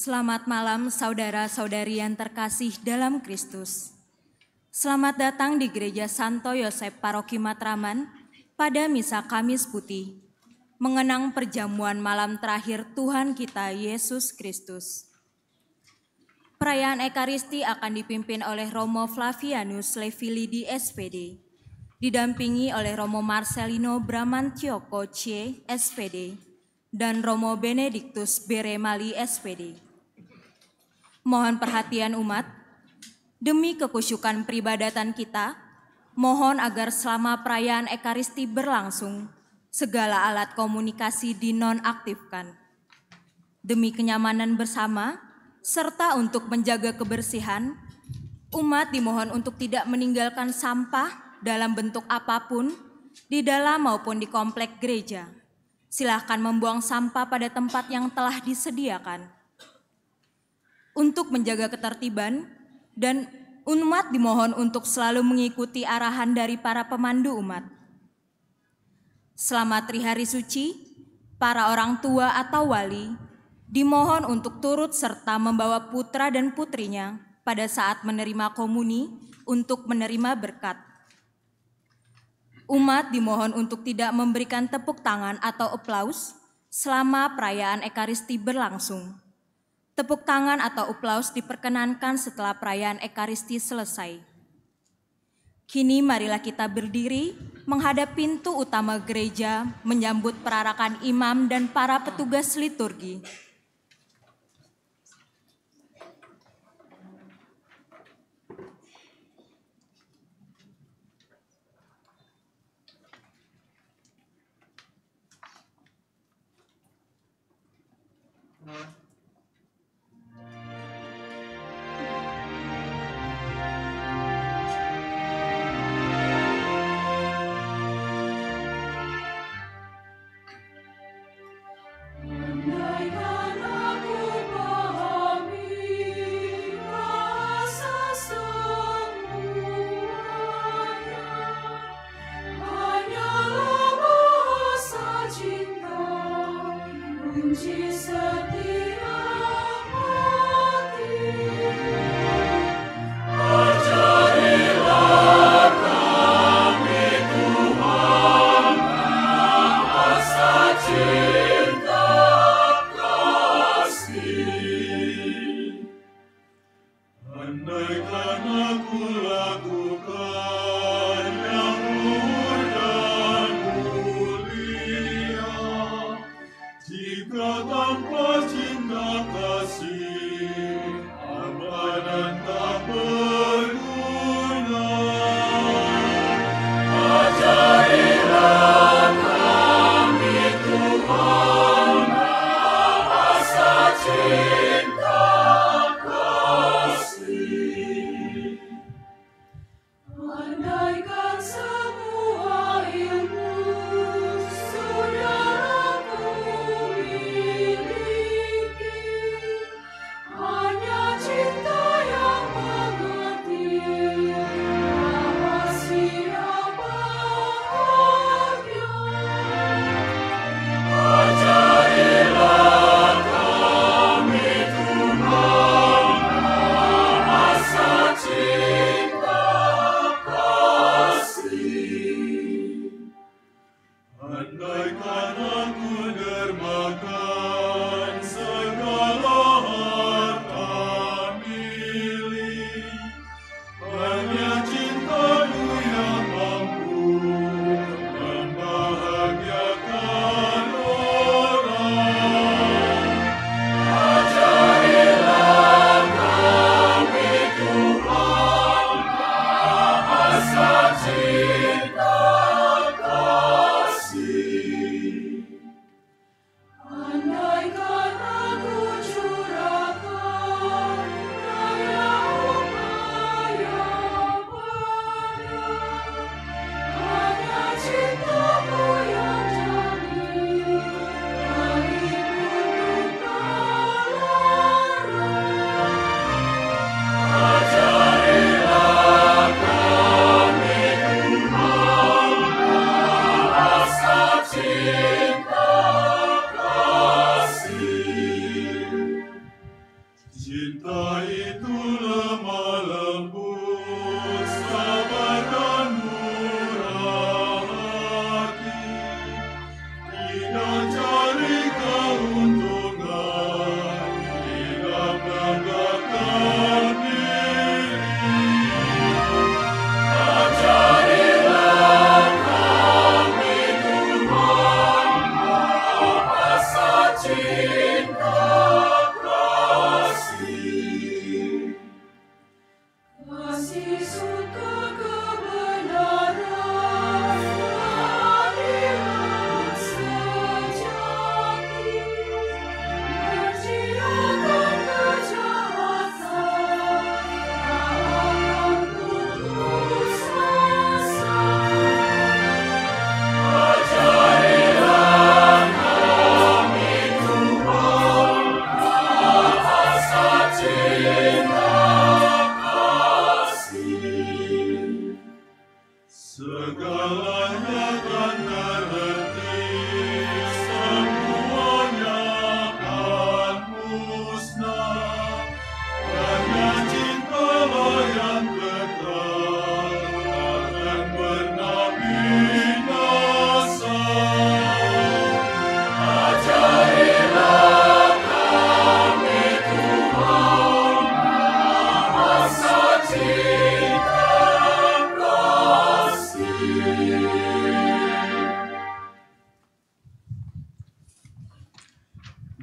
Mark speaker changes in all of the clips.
Speaker 1: Selamat malam saudara-saudari yang terkasih dalam Kristus. Selamat datang di Gereja Santo Yosef Paroki Matraman pada Misa Kamis Putih, mengenang perjamuan malam terakhir Tuhan kita Yesus Kristus. Perayaan Ekaristi akan dipimpin oleh Romo Flavianus Levilidi SPD, didampingi oleh Romo Marcelino Bramantioko C. SPD, dan Romo Benediktus Beremali SPD. Mohon perhatian umat, demi kekusyukan peribadatan kita, mohon agar selama perayaan Ekaristi berlangsung, segala alat komunikasi dinonaktifkan. Demi kenyamanan bersama, serta untuk menjaga kebersihan, umat dimohon untuk tidak meninggalkan sampah dalam bentuk apapun di dalam maupun di komplek gereja. Silahkan membuang sampah pada tempat yang telah disediakan. Untuk menjaga ketertiban, dan umat dimohon untuk selalu mengikuti arahan dari para pemandu umat. Selama Trihari Suci, para orang tua atau wali dimohon untuk turut serta membawa putra dan putrinya pada saat menerima komuni untuk menerima berkat. Umat dimohon untuk tidak memberikan tepuk tangan atau aplaus selama perayaan Ekaristi berlangsung. Tepuk tangan atau aplaus diperkenankan setelah perayaan Ekaristi selesai. Kini marilah kita berdiri menghadap pintu utama gereja menyambut perarakan imam dan para petugas liturgi.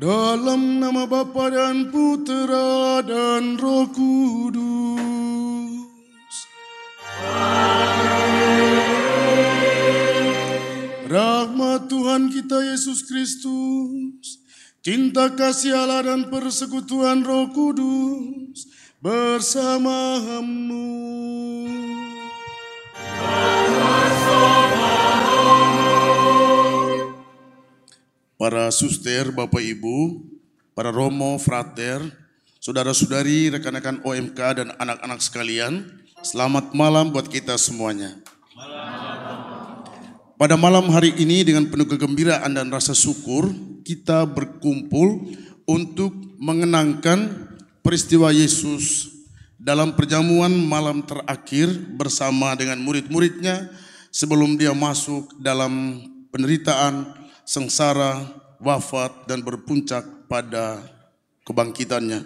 Speaker 2: Dalam nama Bapa dan Putera dan Roh Kudus. Rahmat Tuhan kita Yesus Kristus, cinta kasih Allah dan persekutuan Roh Kudus bersamamu. Para suster, Bapak Ibu, para romo, frater, saudara-saudari, rekan-rekan OMK dan anak-anak sekalian, selamat malam buat kita semuanya. Pada malam hari ini dengan penuh kegembiraan dan rasa syukur, kita berkumpul untuk mengenangkan peristiwa Yesus dalam perjamuan malam terakhir bersama dengan murid-muridnya sebelum dia masuk dalam penderitaan, sengsara, wafat, dan berpuncak pada kebangkitannya.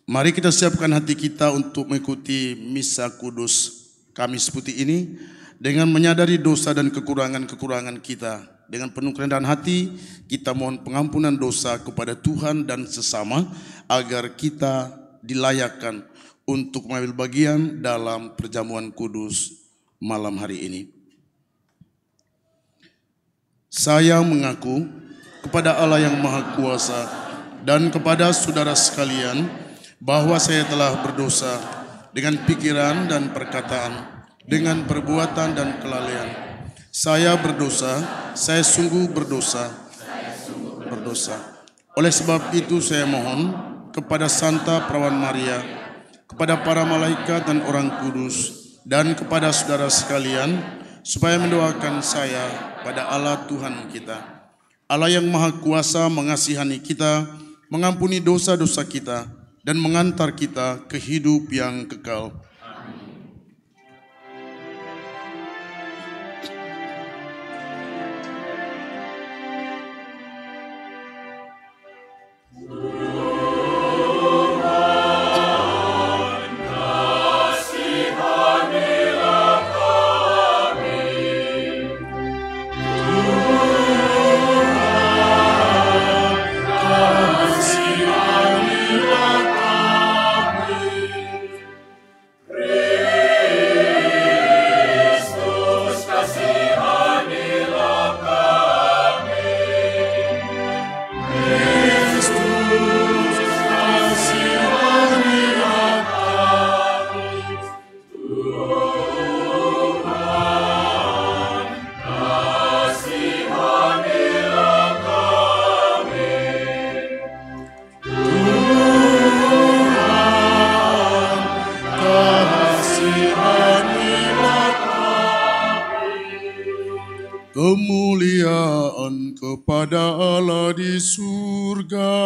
Speaker 2: Mari kita siapkan hati kita untuk mengikuti Misa Kudus Kamis Putih ini dengan menyadari dosa dan kekurangan-kekurangan kita. Dengan penuh kerendahan hati, kita mohon pengampunan dosa kepada Tuhan dan sesama agar kita dilayakkan untuk mengambil bagian dalam perjamuan kudus malam hari ini. Saya mengaku kepada Allah yang Maha Kuasa dan kepada saudara sekalian bahwa saya telah berdosa dengan pikiran dan perkataan, dengan perbuatan dan kelalaian. Saya berdosa, saya sungguh berdosa. Oleh sebab itu saya mohon kepada Santa Perawan Maria, kepada para malaikat dan orang kudus, dan kepada saudara sekalian, supaya mendoakan saya pada Allah Tuhan kita. Allah yang Maha Kuasa mengasihani kita, mengampuni dosa-dosa kita, dan mengantar kita ke hidup yang kekal. Kemuliaan kepada Allah di surga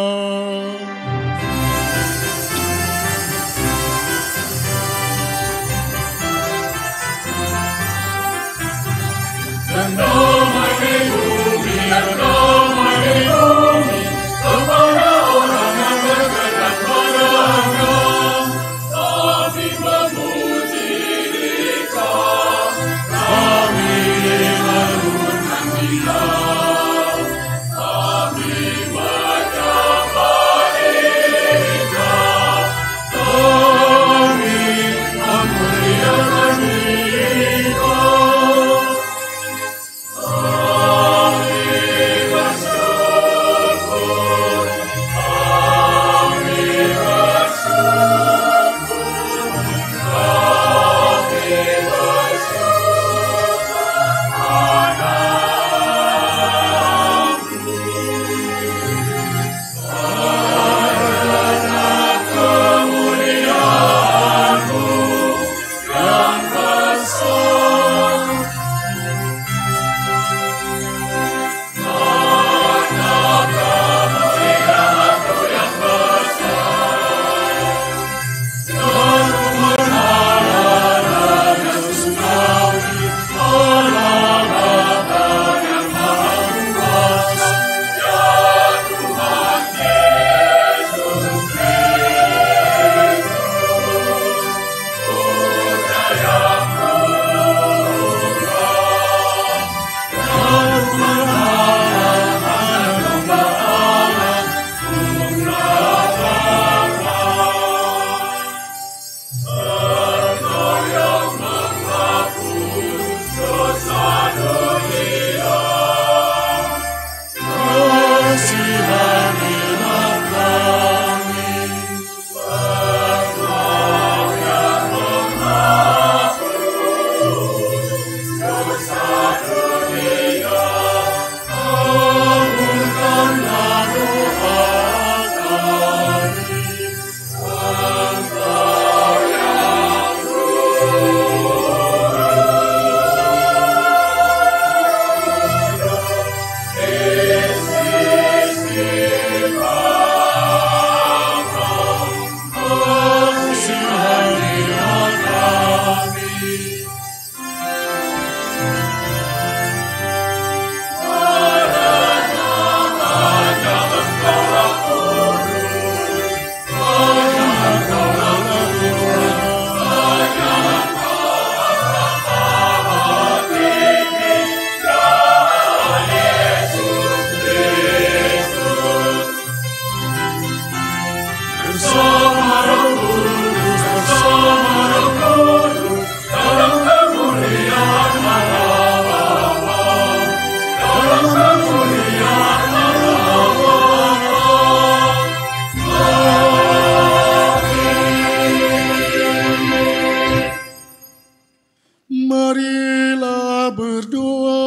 Speaker 2: Marilah berdoa.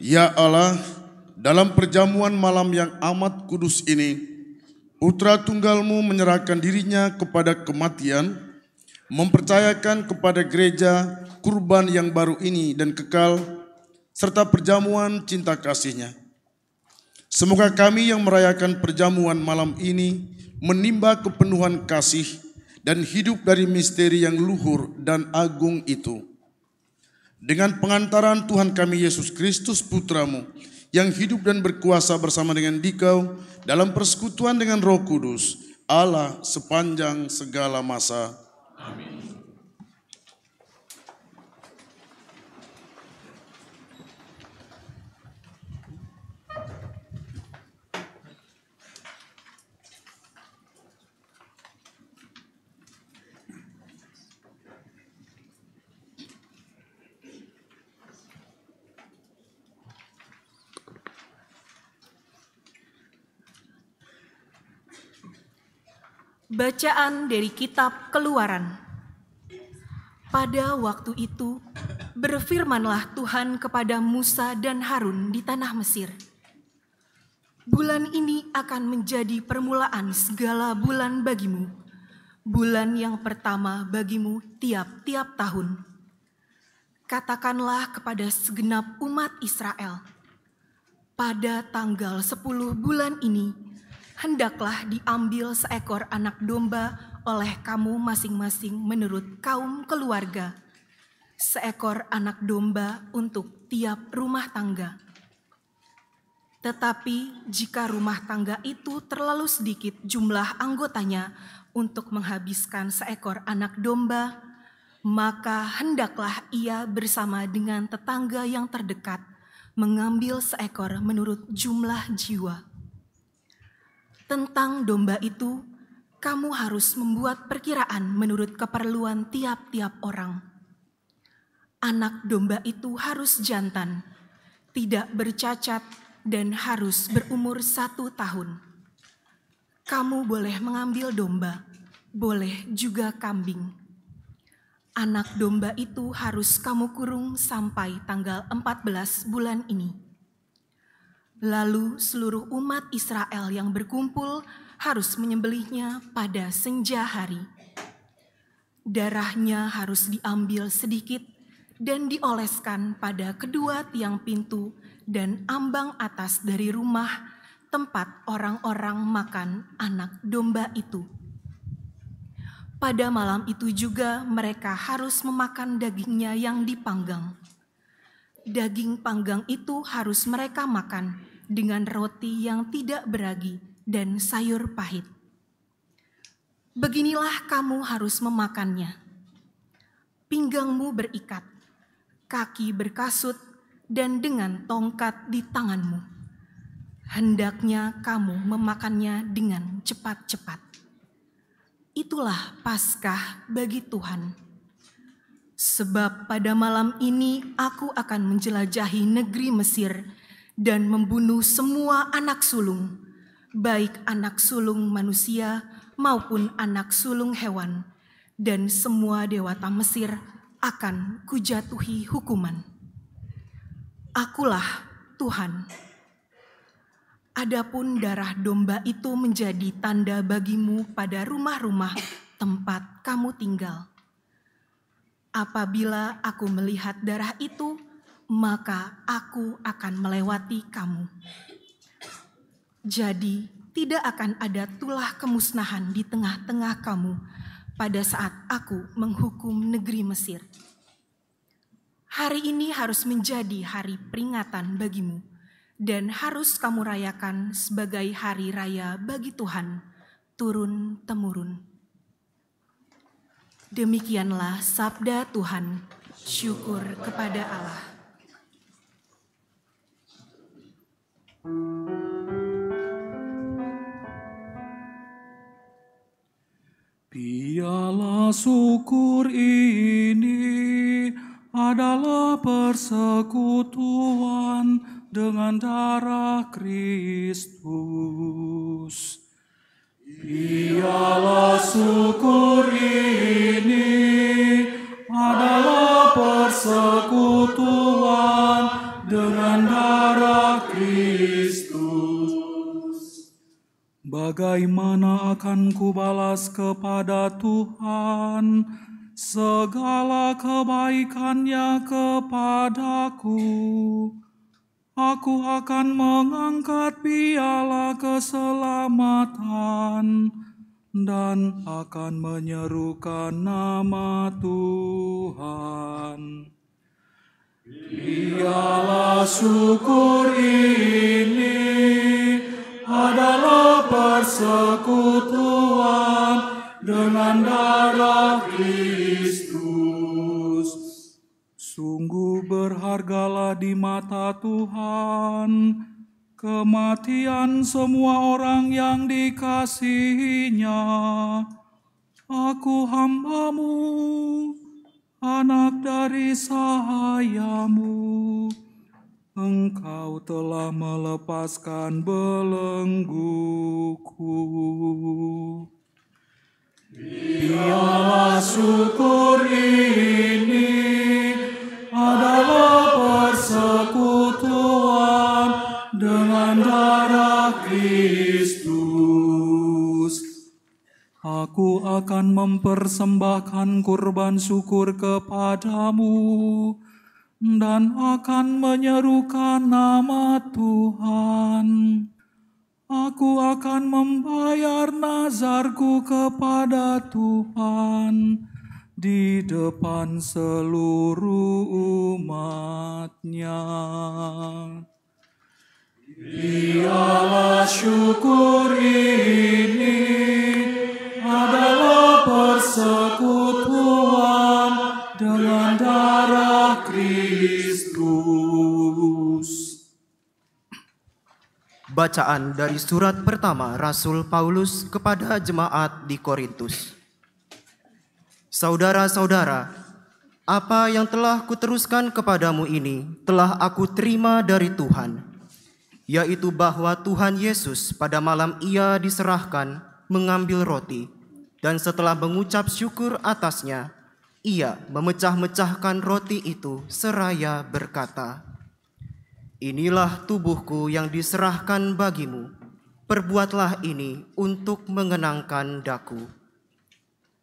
Speaker 2: Ya Allah, dalam perjamuan malam yang amat kudus ini, Putra Tunggal-Mu menyerahkan dirinya kepada kematian, mempercayakan kepada gereja kurban yang baru ini dan kekal, serta perjamuan cinta kasih-Nya. Semoga kami yang merayakan perjamuan malam ini menimba kepenuhan kasih dan hidup dari misteri yang luhur dan agung itu. Dengan pengantaran Tuhan kami Yesus Kristus Putra-Mu, yang hidup dan berkuasa bersama dengan Dikau dalam persekutuan dengan Roh Kudus, Allah sepanjang segala masa. Amin.
Speaker 1: Bacaan dari Kitab Keluaran. Pada waktu itu, berfirmanlah Tuhan kepada Musa dan Harun di tanah Mesir. Bulan ini akan menjadi permulaan segala bulan bagimu, bulan yang pertama bagimu tiap-tiap tahun. Katakanlah kepada segenap umat Israel, pada tanggal 10 bulan ini, hendaklah diambil seekor anak domba oleh kamu masing-masing menurut kaum keluarga, seekor anak domba untuk tiap rumah tangga. Tetapi jika rumah tangga itu terlalu sedikit jumlah anggotanya untuk menghabiskan seekor anak domba, maka hendaklah ia bersama dengan tetangga yang terdekat mengambil seekor menurut jumlah jiwa. Tentang domba itu, kamu harus membuat perkiraan menurut keperluan tiap-tiap orang. Anak domba itu harus jantan, tidak bercacat, dan harus berumur 1 tahun. Kamu boleh mengambil domba, boleh juga kambing. Anak domba itu harus kamu kurung sampai tanggal 14 bulan ini. Lalu seluruh umat Israel yang berkumpul harus menyembelihnya pada senja hari. Darahnya harus diambil sedikit dan dioleskan pada kedua tiang pintu dan ambang atas dari rumah tempat orang-orang makan anak domba itu. Pada malam itu juga mereka harus memakan dagingnya yang dipanggang. Daging panggang itu harus mereka makan dengan roti yang tidak beragi dan sayur pahit. Beginilah kamu harus memakannya. Pinggangmu berikat, kaki berkasut, dan dengan tongkat di tanganmu. Hendaknya kamu memakannya dengan cepat-cepat. Itulah Paskah bagi Tuhan. Sebab pada malam ini aku akan menjelajahi negeri Mesir dan membunuh semua anak sulung, baik anak sulung manusia maupun anak sulung hewan, dan semua dewata Mesir akan kujatuhi hukuman. Akulah Tuhan. Adapun darah domba itu menjadi tanda bagimu pada rumah-rumah tempat kamu tinggal. Apabila aku melihat darah itu, maka aku akan melewati kamu. Jadi tidak akan ada tulah kemusnahan di tengah-tengah kamu pada saat aku menghukum negeri Mesir. Hari ini harus menjadi hari peringatan bagimu dan harus kamu rayakan sebagai hari raya bagi Tuhan turun-temurun. Demikianlah sabda Tuhan. Syukur kepada Allah.
Speaker 3: Piala syukur ini adalah persekutuan dengan darah Kristus. Piala syukur ini adalah persekutuan dengan darah Kristus. Bagaimana akan kubalas kepada Tuhan segala kebaikannya kepadaku? Aku akan mengangkat piala keselamatan dan akan menyerukan nama Tuhan. Piala syukur ini adalah persekutuan dengan darah Kristus. Sungguh berhargalah di mata Tuhan kematian semua orang yang dikasihinya. Aku hamba-Mu, anak dari sahayamu. Engkau telah melepaskan belengguku. Piala syukur ini adalah persekutuan dengan darah Kristus. Aku akan mempersembahkan kurban syukur kepadamu dan akan menyerukan nama Tuhan. Aku akan membayar nazarku kepada Tuhan di depan seluruh umat-Nya. Piala syukur ini adalah persekutuan dengan darah Kristus.
Speaker 4: Bacaan dari surat pertama Rasul Paulus kepada jemaat di Korintus. Saudara-saudara, apa yang telah kuteruskan kepadamu ini telah aku terima dari Tuhan, yaitu bahwa Tuhan Yesus pada malam Ia diserahkan mengambil roti, dan setelah mengucap syukur atasnya, Ia memecah-mecahkan roti itu seraya berkata, "Inilah tubuhku yang diserahkan bagimu, perbuatlah ini untuk mengenangkan daku."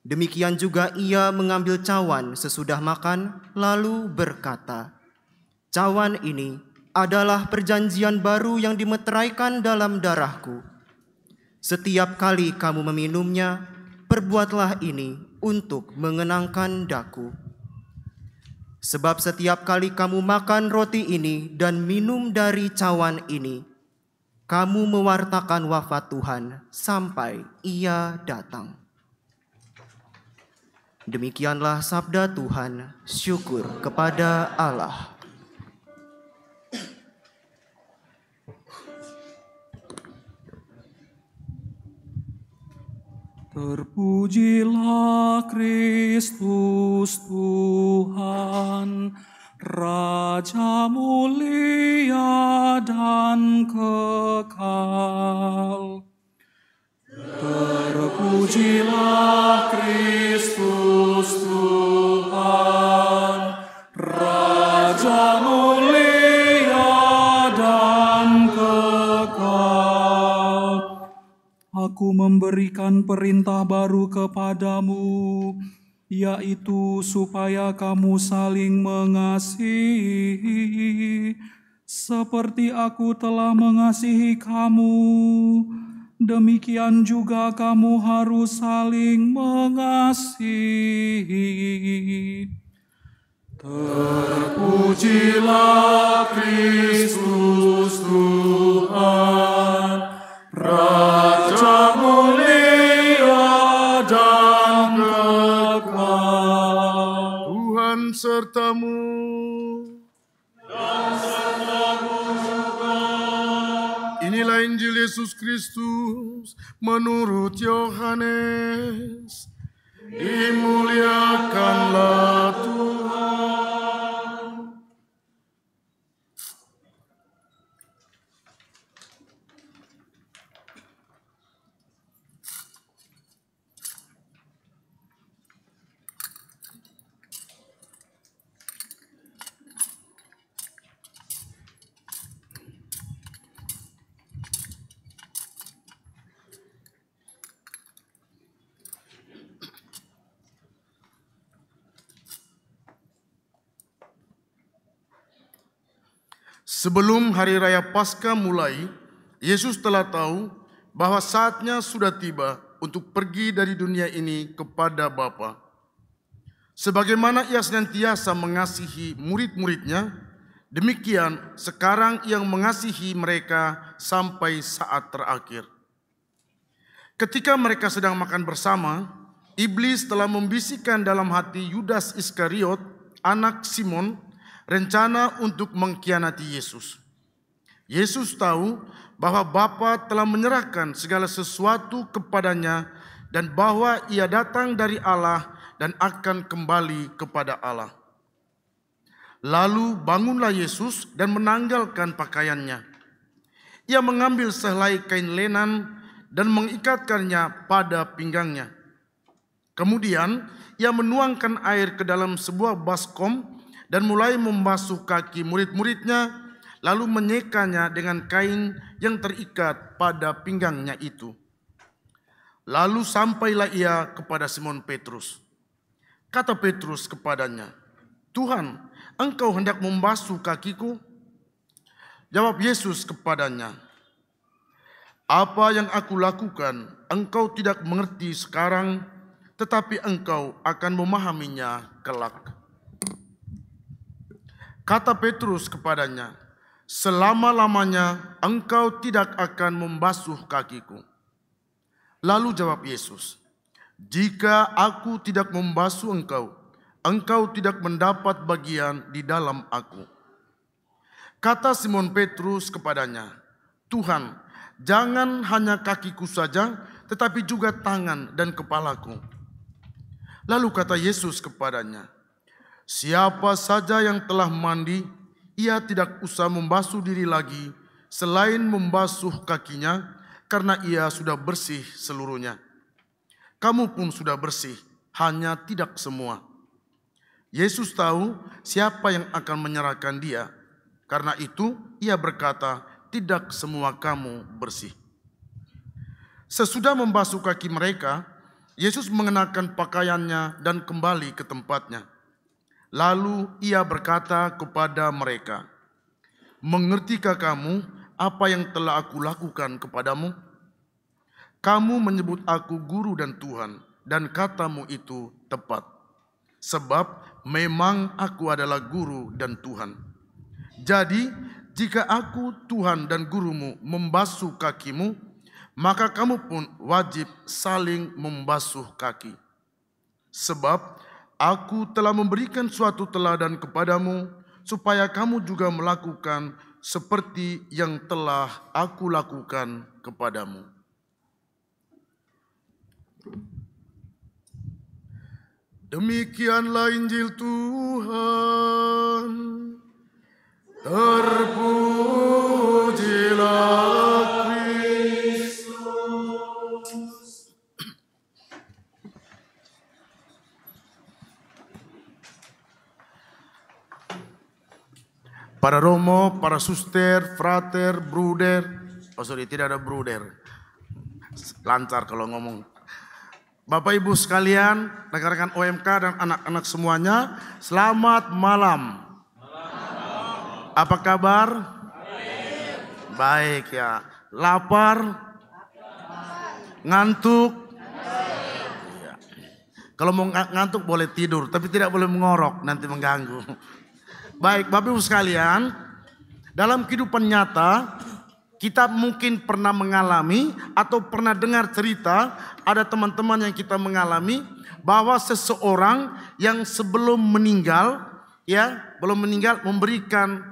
Speaker 4: Demikian juga Ia mengambil cawan sesudah makan, lalu berkata, "Cawan ini adalah perjanjian baru yang dimeteraikan dalam darahku. Setiap kali kamu meminumnya, perbuatlah ini untuk mengenangkan daku. Sebab setiap kali kamu makan roti ini dan minum dari cawan ini, kamu mewartakan wafat Tuhan sampai Ia datang." Demikianlah sabda Tuhan. Syukur kepada Allah.
Speaker 3: Terpujilah Kristus Tuhan, Raja mulia dan kekal. Terpujilah Kristus Tuhan, Raja mulia dan kekal. Aku memberikan perintah baru kepadamu, yaitu supaya kamu saling mengasihi, seperti aku telah mengasihi kamu. Demikian juga kamu harus saling mengasihi. Terpujilah Kristus Tuhan, Raja mulia dan kekal.
Speaker 2: Tuhan sertamu.
Speaker 3: Dan sertamu juga.
Speaker 2: Inilah Injil Yesus Kristus menurut Yohanes. Dimuliakanlah Tuhan. Sebelum hari raya Paskah mulai, Yesus telah tahu bahwa saatnya sudah tiba untuk pergi dari dunia ini kepada Bapa. Sebagaimana Ia senantiasa mengasihi murid-muridnya, demikian sekarang Ia mengasihi mereka sampai saat terakhir. Ketika mereka sedang makan bersama, iblis telah membisikkan dalam hati Yudas Iskariot, anak Simon, rencana untuk mengkhianati Yesus. Yesus tahu bahwa Bapa telah menyerahkan segala sesuatu kepadanya dan bahwa Ia datang dari Allah dan akan kembali kepada Allah. Lalu bangunlah Yesus dan menanggalkan pakaiannya. Ia mengambil sehelai kain lenan dan mengikatkannya pada pinggangnya. Kemudian Ia menuangkan air ke dalam sebuah baskom dan mulai membasuh kaki murid-muridnya, lalu menyekanya dengan kain yang terikat pada pinggangnya itu. Lalu sampailah Ia kepada Simon Petrus. Kata Petrus kepadanya, "Tuhan, Engkau hendak membasuh kakiku?" Jawab Yesus kepadanya, "Apa yang aku lakukan, engkau tidak mengerti sekarang, tetapi engkau akan memahaminya kelak." Kata Petrus kepadanya, "Selama-lamanya engkau tidak akan membasuh kakiku." Lalu jawab Yesus, "Jika aku tidak membasuh engkau, engkau tidak mendapat bagian di dalam aku." Kata Simon Petrus kepadanya, "Tuhan, jangan hanya kakiku saja, tetapi juga tangan dan kepalaku." Lalu kata Yesus kepadanya, "Siapa saja yang telah mandi, ia tidak usah membasuh diri lagi selain membasuh kakinya, karena ia sudah bersih seluruhnya. Kamu pun sudah bersih, hanya tidak semua." Yesus tahu siapa yang akan menyerahkan Dia. Karena itu Ia berkata, "Tidak semua kamu bersih." Sesudah membasuh kaki mereka, Yesus mengenakan pakaiannya dan kembali ke tempatnya. Lalu Ia berkata kepada mereka, "Mengertikah kamu apa yang telah aku lakukan kepadamu? Kamu menyebut aku guru dan Tuhan, dan katamu itu tepat. Sebab memang aku adalah guru dan Tuhan. Jadi jika aku Tuhan dan gurumu membasuh kakimu, maka kamu pun wajib saling membasuh kaki. Sebab aku telah memberikan suatu teladan kepadamu, supaya kamu juga melakukan seperti yang telah aku lakukan kepadamu." Demikianlah Injil Tuhan. Terpujilah Kristus. Para romo, para suster, frater, bruder. Oh sorry, tidak ada bruder. Lancar kalau ngomong. Bapak Ibu sekalian, rekan-rekan OMK dan anak-anak semuanya, selamat malam. Apa kabar? Baik ya. Lapar? Ngantuk? Ya. Kalau mau ngantuk boleh tidur, tapi tidak boleh mengorok, nanti mengganggu. Baik, Bapak Ibu sekalian, dalam kehidupan nyata kita mungkin pernah mengalami atau pernah dengar cerita, ada teman-teman yang kita mengalami bahwa seseorang yang sebelum meninggal, memberikan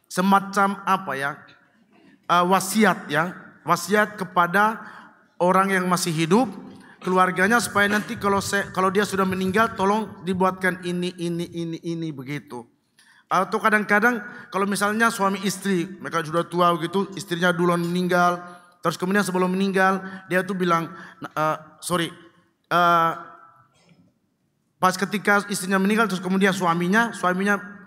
Speaker 2: semacam
Speaker 5: wasiat ya, wasiat kepada orang yang masih hidup, keluarganya, supaya nanti kalau dia sudah meninggal tolong dibuatkan ini begitu. Atau kadang-kadang kalau misalnya suami istri, mereka sudah tua begitu, istrinya duluan meninggal, terus kemudian sebelum meninggal dia tuh bilang, pas ketika istrinya meninggal terus kemudian suaminya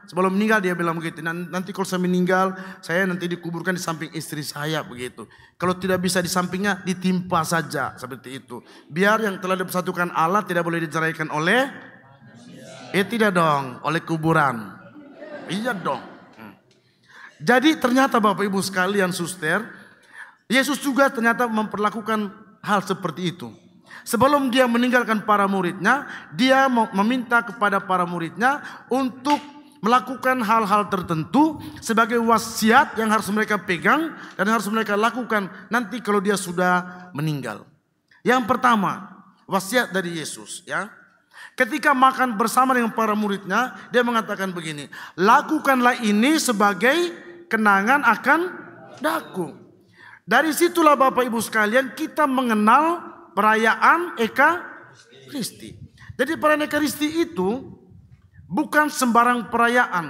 Speaker 5: sebelum meninggal dia bilang begitu, nanti kalau saya meninggal saya nanti dikuburkan di samping istri saya begitu. Kalau tidak bisa di sampingnya ditimpa saja seperti itu. Biar yang telah dipersatukan Allah tidak boleh diceraikan oleh tidak dong, oleh kuburan. Iya dong. Jadi ternyata Bapak Ibu sekalian, suster, Yesus juga ternyata memperlakukan hal seperti itu. Sebelum dia meninggalkan para muridnya, dia meminta kepada para muridnya untuk melakukan hal-hal tertentu sebagai wasiat yang harus mereka pegang dan harus mereka lakukan nanti kalau dia sudah meninggal. Yang pertama, wasiat dari Yesus ya. Ketika makan bersama dengan para muridnya, dia mengatakan begini, lakukanlah ini sebagai kenangan akan daku. Dari situlah Bapak Ibu sekalian kita mengenal perayaan Ekaristi. Jadi perayaan Ekaristi itu bukan sembarang perayaan.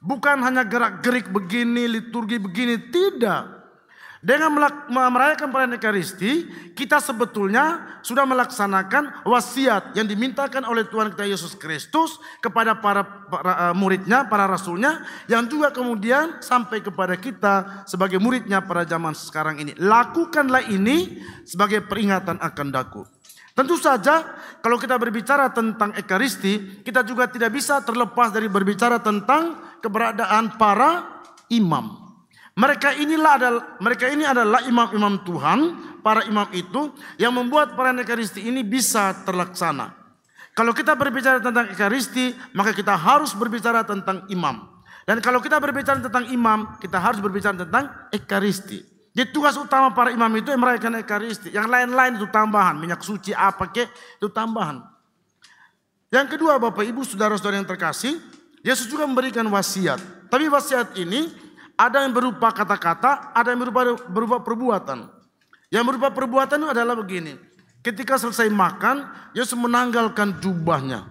Speaker 5: Bukan hanya gerak-gerik begini, liturgi begini, tidak. Dengan merayakan perayaan Ekaristi, kita sebetulnya sudah melaksanakan wasiat yang dimintakan oleh Tuhan kita Yesus Kristus kepada para muridnya, para rasulnya, yang juga kemudian sampai kepada kita sebagai muridnya pada zaman sekarang ini. Lakukanlah ini sebagai peringatan akan daku. Tentu saja kalau kita berbicara tentang Ekaristi, kita juga tidak bisa terlepas dari berbicara tentang keberadaan para imam. Mereka ini adalah imam-imam Tuhan, para imam itu yang membuat perayaan Ekaristi ini bisa terlaksana. Kalau kita berbicara tentang Ekaristi, maka kita harus berbicara tentang imam. Dan kalau kita berbicara tentang imam, kita harus berbicara tentang Ekaristi. Jadi tugas utama para imam itu yang merayakan Ekaristi. Yang lain-lain itu tambahan, minyak suci apa kek, itu tambahan. Yang kedua Bapak Ibu saudara-saudara yang terkasih, Yesus juga memberikan wasiat. Tapi wasiat ini ada yang berupa kata-kata, ada yang berupa perbuatan. Yang berupa perbuatan itu adalah begini. Ketika selesai makan, Yesus menanggalkan jubahnya.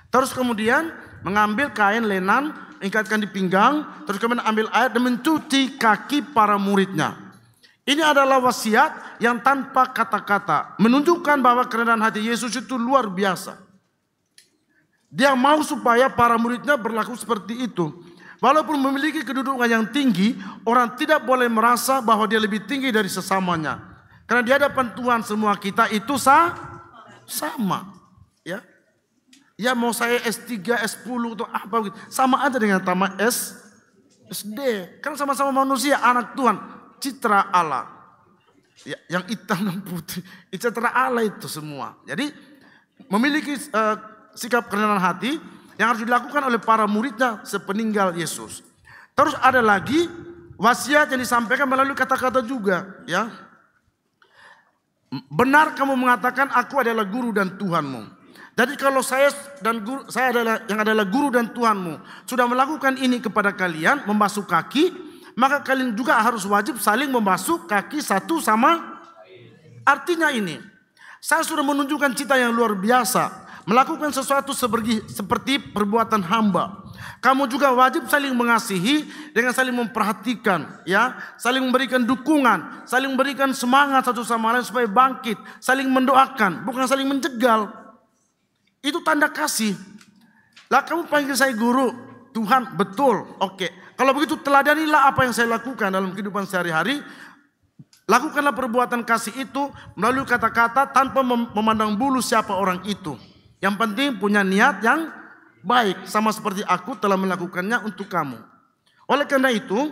Speaker 5: Terus kemudian mengambil kain lenan, ikatkan di pinggang, terus kemudian ambil air dan mencuci kaki para muridnya. Ini adalah wasiat yang tanpa kata-kata, menunjukkan bahwa kerendahan hati Yesus itu luar biasa. Dia mau supaya para muridnya berlaku seperti itu. Walaupun memiliki kedudukan yang tinggi, orang tidak boleh merasa bahwa dia lebih tinggi dari sesamanya. Karena di hadapan Tuhan semua kita itu sama. Ya, ya mau saya S3, S10 atau apa gitu, sama aja dengan tamat SD. Kan sama-sama manusia, anak Tuhan, citra Allah. Ya, yang hitam dan putih, citra Allah itu semua. Jadi memiliki sikap kerendahan hati yang harus dilakukan oleh para muridnya sepeninggal Yesus. Terus ada lagi wasiat yang disampaikan melalui kata-kata juga, ya. Benar kamu mengatakan aku adalah guru dan Tuhanmu. Jadi kalau saya adalah guru dan Tuhanmu sudah melakukan ini kepada kalian, membasuh kaki, maka kalian juga harus wajib saling membasuh kaki satu sama. Artinya ini, saya sudah menunjukkan cita yang luar biasa. Melakukan sesuatu seperti perbuatan hamba. Kamu juga wajib saling mengasihi dengan saling memperhatikan, ya, saling memberikan dukungan, saling memberikan semangat satu sama lain supaya bangkit, saling mendoakan, bukan saling menjegal. Itu tanda kasih. Lah kamu panggil saya guru, Tuhan, betul, oke. Kalau begitu teladanilah apa yang saya lakukan dalam kehidupan sehari-hari. Lakukanlah perbuatan kasih itu melalui kata-kata tanpa memandang bulu siapa orang itu. Yang penting punya niat yang baik, sama seperti aku telah melakukannya untuk kamu. Oleh karena itu,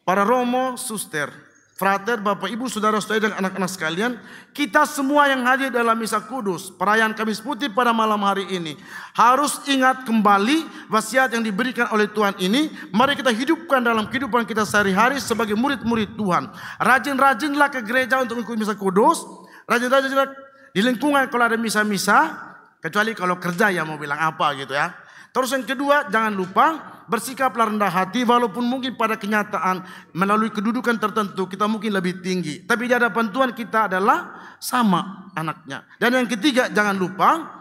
Speaker 5: para romo, suster, frater, bapak, ibu, saudara-saudari dan anak-anak sekalian, kita semua yang hadir dalam misa kudus perayaan Kamis Putih pada malam hari ini harus ingat kembali wasiat yang diberikan oleh Tuhan ini. Mari kita hidupkan dalam kehidupan kita sehari-hari sebagai murid-murid Tuhan. Rajin-rajinlah ke gereja untuk mengikuti misa kudus. Rajin-rajinlah di lingkungan kalau ada misa-misa. Kecuali kalau kerja ya mau bilang apa gitu ya. Terus yang kedua, jangan lupa bersikaplah rendah hati walaupun mungkin pada kenyataan melalui kedudukan tertentu kita mungkin lebih tinggi. Tapi di hadapan Tuhan kita adalah sama anaknya. Dan yang ketiga, jangan lupa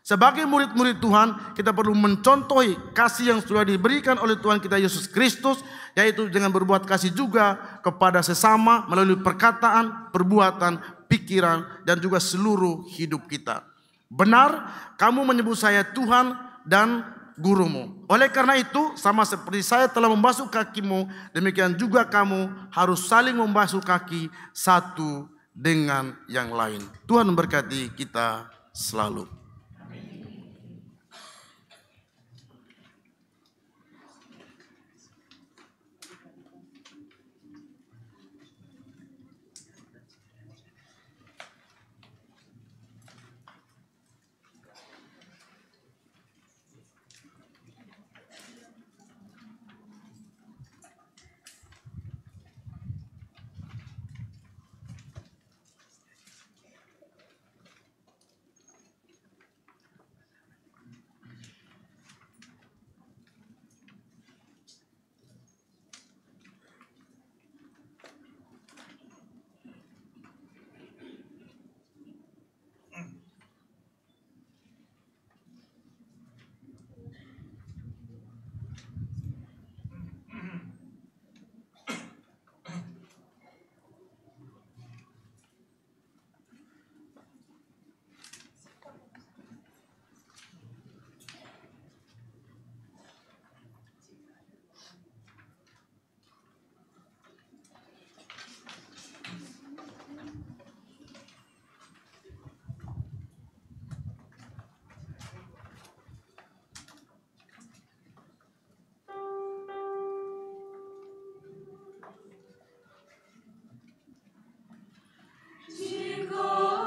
Speaker 5: sebagai murid-murid Tuhan kita perlu mencontohi kasih yang sudah diberikan oleh Tuhan kita Yesus Kristus, yaitu dengan berbuat kasih juga kepada sesama melalui perkataan, perbuatan, pikiran, dan juga seluruh hidup kita. Benar, kamu menyebut saya Tuhan dan gurumu. Oleh karena itu, sama seperti saya telah membasuh kakimu, demikian juga kamu harus saling membasuh kaki satu dengan yang lain. Tuhan memberkati kita selalu.
Speaker 3: Tuhan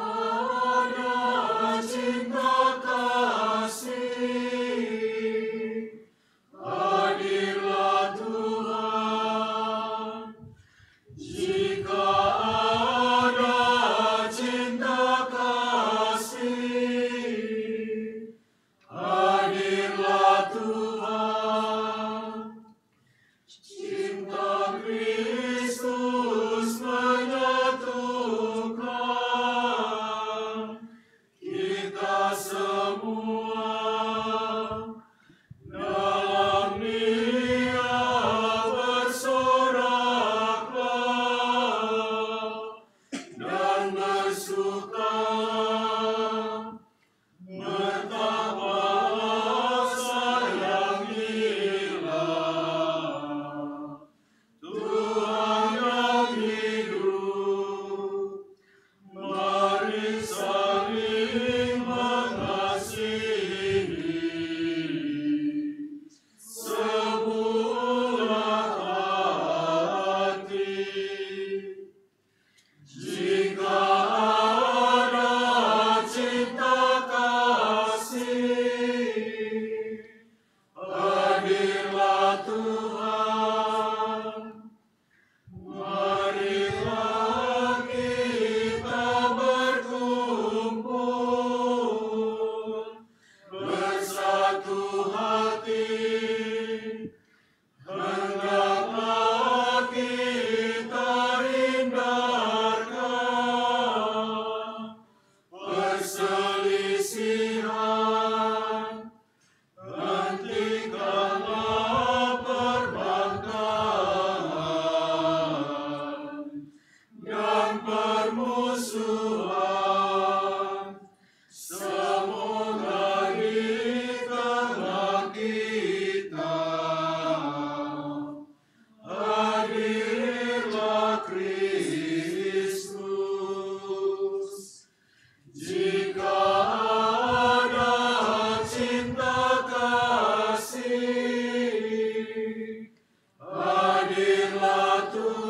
Speaker 3: beserta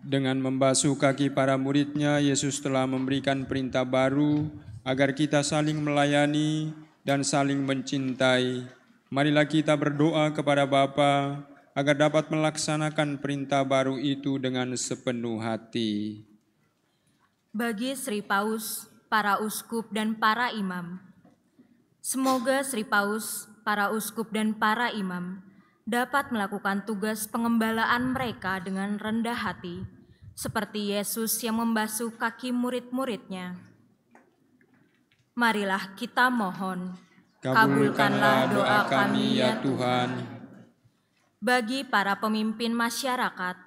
Speaker 6: Dengan membasuh kaki para murid-Nya, Yesus telah memberikan perintah baru agar kita saling melayani dan saling mencintai. Marilah kita berdoa kepada Bapa agar dapat melaksanakan perintah baru itu dengan sepenuh hati.
Speaker 1: Bagi Sri Paus, para uskup dan para imam, semoga Sri Paus, para uskup dan para imam dapat melakukan tugas pengembalaan mereka dengan rendah hati, seperti Yesus yang membasuh kaki murid-murid-Nya. Marilah kita mohon, kabulkanlah doa kami ya Tuhan. Bagi para pemimpin masyarakat,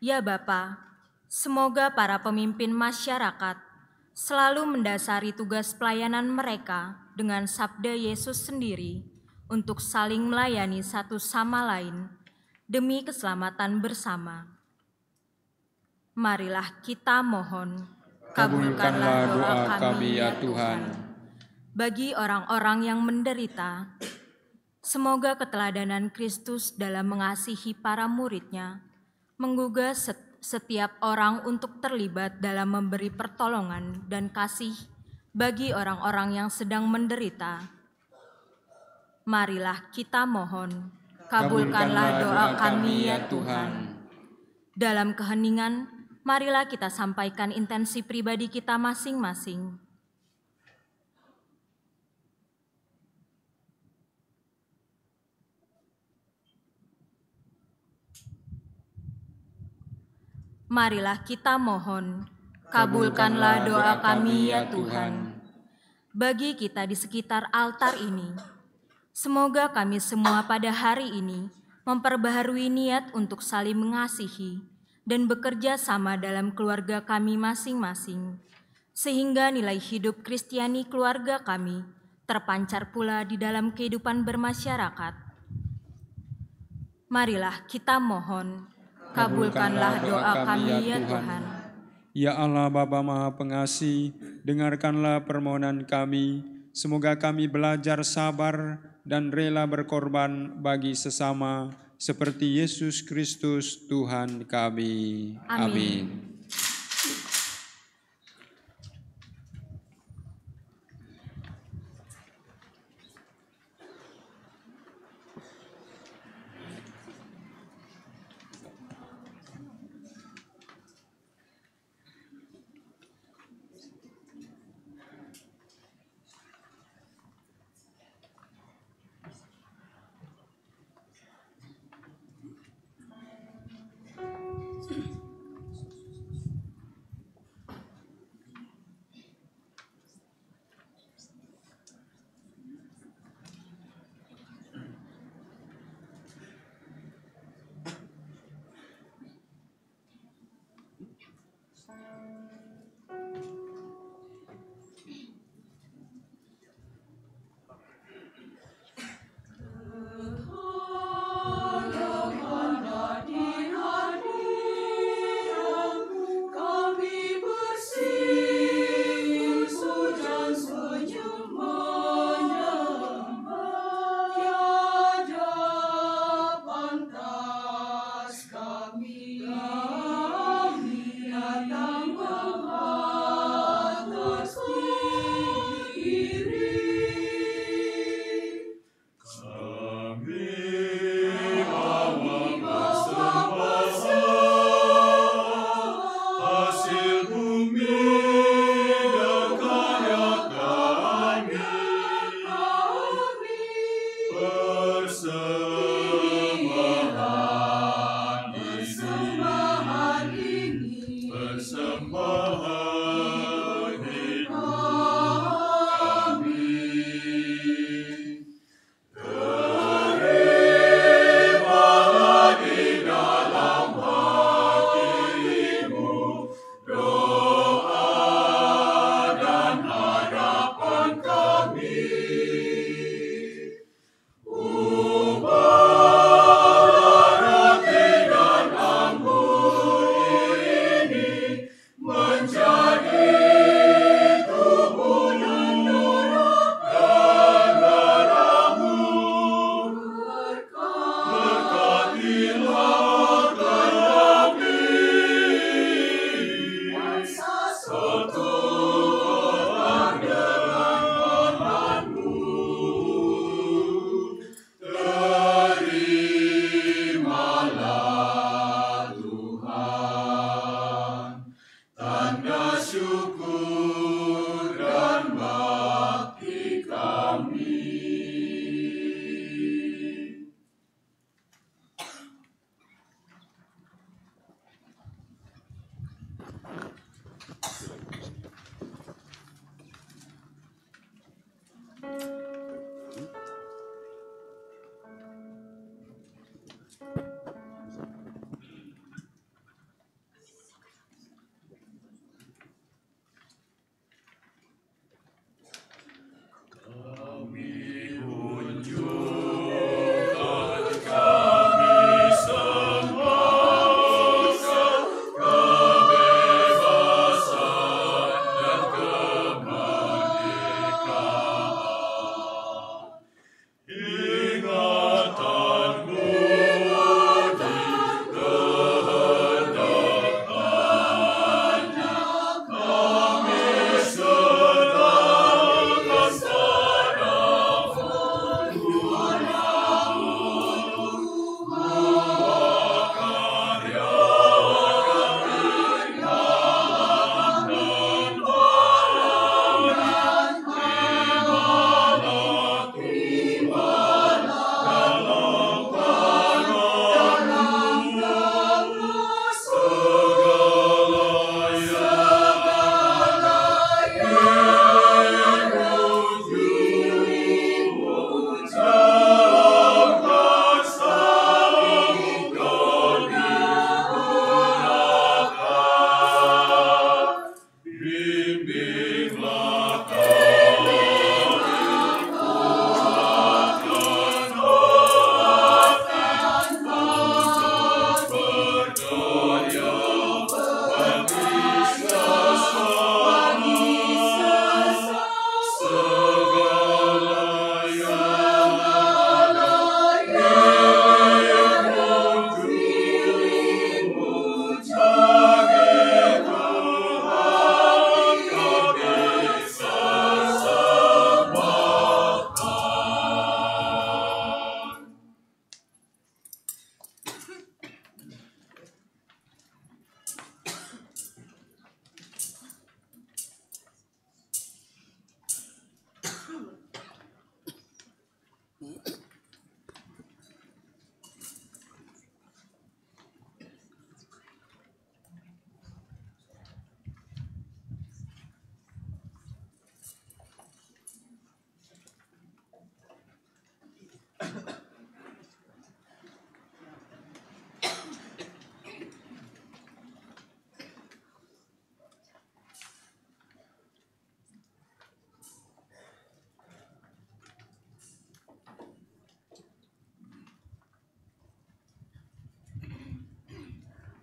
Speaker 1: ya Bapa, semoga para pemimpin masyarakat selalu mendasari tugas pelayanan mereka dengan sabda Yesus sendiri untuk saling melayani satu sama lain demi keselamatan bersama. Marilah kita mohon, kabulkanlah doa kami ya Tuhan. Bagi orang-orang yang menderita, semoga keteladanan Kristus dalam mengasihi para murid-Nya menggugah setiap orang untuk terlibat dalam memberi pertolongan dan kasih bagi orang-orang yang sedang menderita. Marilah kita mohon, kabulkanlah doa kami ya Tuhan. Dalam keheningan, marilah kita sampaikan intensi pribadi kita masing-masing. Marilah kita mohon, kabulkanlah doa kami ya Tuhan. Bagi kita di sekitar altar ini, semoga kami semua pada hari ini memperbaharui niat untuk saling mengasihi dan bekerja sama dalam keluarga kami masing-masing, sehingga nilai hidup Kristiani keluarga kami terpancar pula di dalam kehidupan bermasyarakat. Marilah kita mohon, kabulkanlah doa kami ya Tuhan.
Speaker 6: Ya Allah Bapa Maha Pengasih, dengarkanlah permohonan kami. Semoga kami belajar sabar dan rela berkorban bagi sesama seperti Yesus Kristus Tuhan kami. Amin.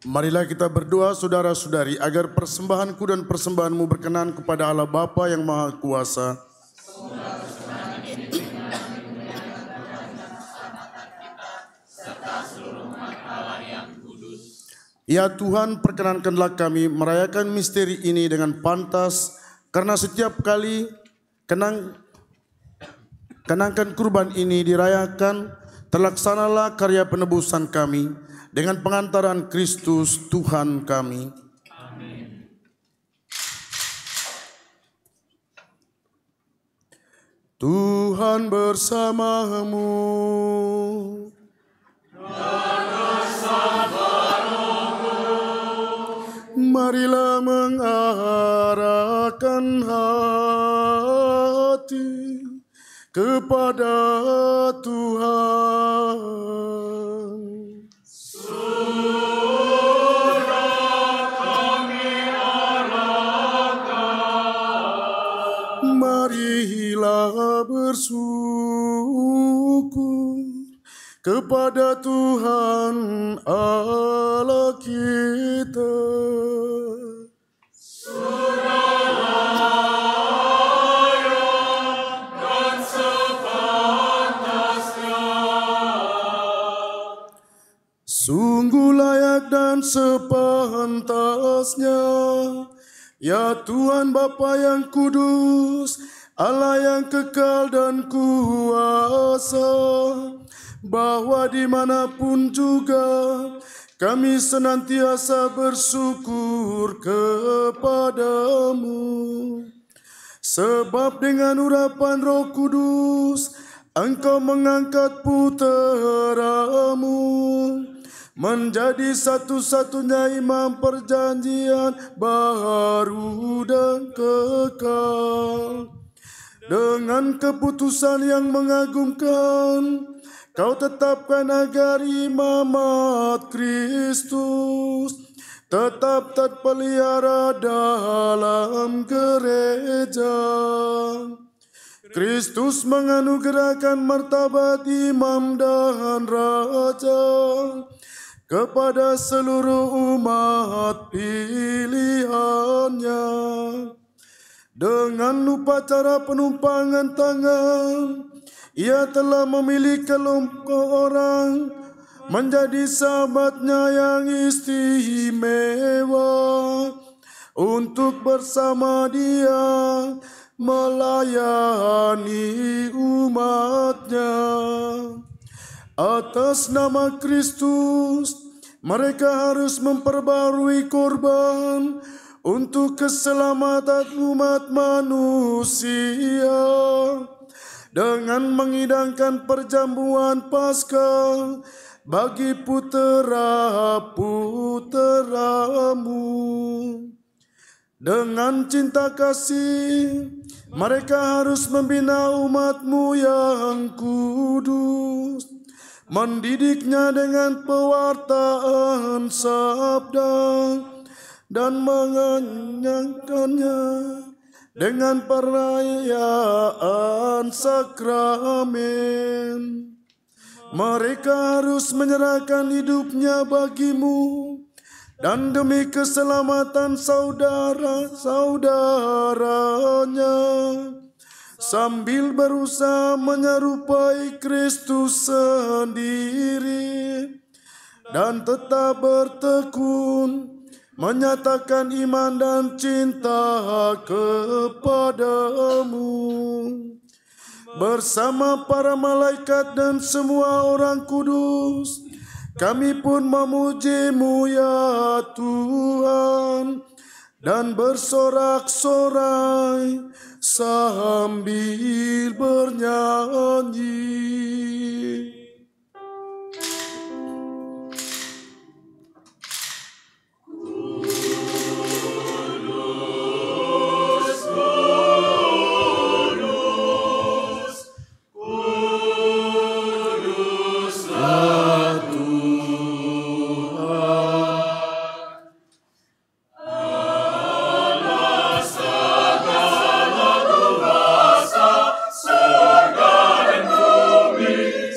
Speaker 2: Marilah kita berdoa saudara-saudari agar persembahanku dan persembahanmu berkenan kepada Allah Bapa yang Maha Kuasa. Ya Tuhan, perkenankanlah kami merayakan misteri ini dengan pantas, karena setiap kali kenangkan kurban ini dirayakan, terlaksanalah karya penebusan kami dengan pengantaran Kristus Tuhan kami. Amin. Tuhan bersamamu. Marilah mengarahkan hati kepada Tuhan. Surah kami arahkan. Marilah bersyukur kepada Tuhan Allah kita. Sungguh layak dan sepantasnya, ya Tuhan Bapa yang kudus, Allah yang kekal dan kuasa, bahwa dimanapun juga kami senantiasa bersyukur kepadamu. Sebab dengan urapan Roh Kudus, Engkau mengangkat puteramu menjadi satu-satunya imam perjanjian baru dan kekal. Dengan keputusan yang mengagumkan, Kau tetapkan agar imamat Kristus tetap terpelihara dalam gereja. Kristus menganugerahkan martabat imam dan raja kepada seluruh umat pilihannya. Dengan upacara penumpangan tangan, Ia telah memilih kelompok orang menjadi sahabatnya yang istimewa untuk bersama Dia melayani umatnya. Atas nama Kristus, mereka harus memperbarui korban untuk keselamatan umat manusia dengan mengidangkan perjamuan Paskah bagi putera-puteramu. Dengan cinta kasih, mereka harus membina umatmu yang kudus, mendidiknya dengan pewartaan sabda, dan mengenyangkannya dengan perayaan sakramen. Mereka harus menyerahkan hidupnya bagimu dan demi keselamatan saudara-saudaranya, sambil berusaha menyerupai Kristus sendiri dan tetap bertekun menyatakan iman dan cinta kepadamu. Bersama para malaikat dan semua orang kudus, kami pun memuji-Mu ya Tuhan dan bersorak-sorai sambil bernyanyi.
Speaker 3: Surga dan bumi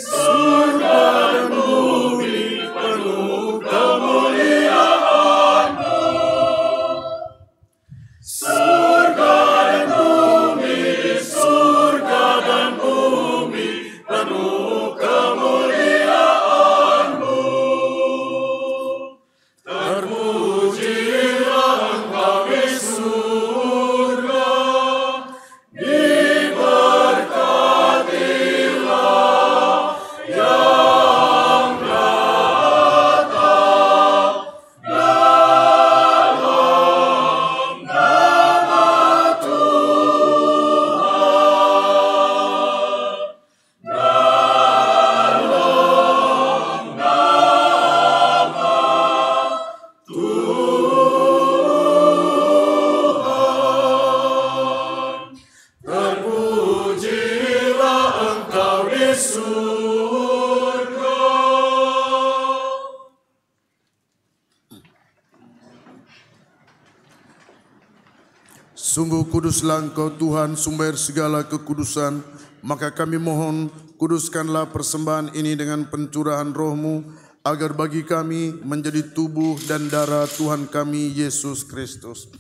Speaker 2: Sungguh kuduslah Engkau Tuhan, sumber segala kekudusan. Maka kami mohon, kuduskanlah persembahan ini dengan pencurahan Roh-Mu, agar bagi kami menjadi tubuh dan darah Tuhan kami Yesus Kristus.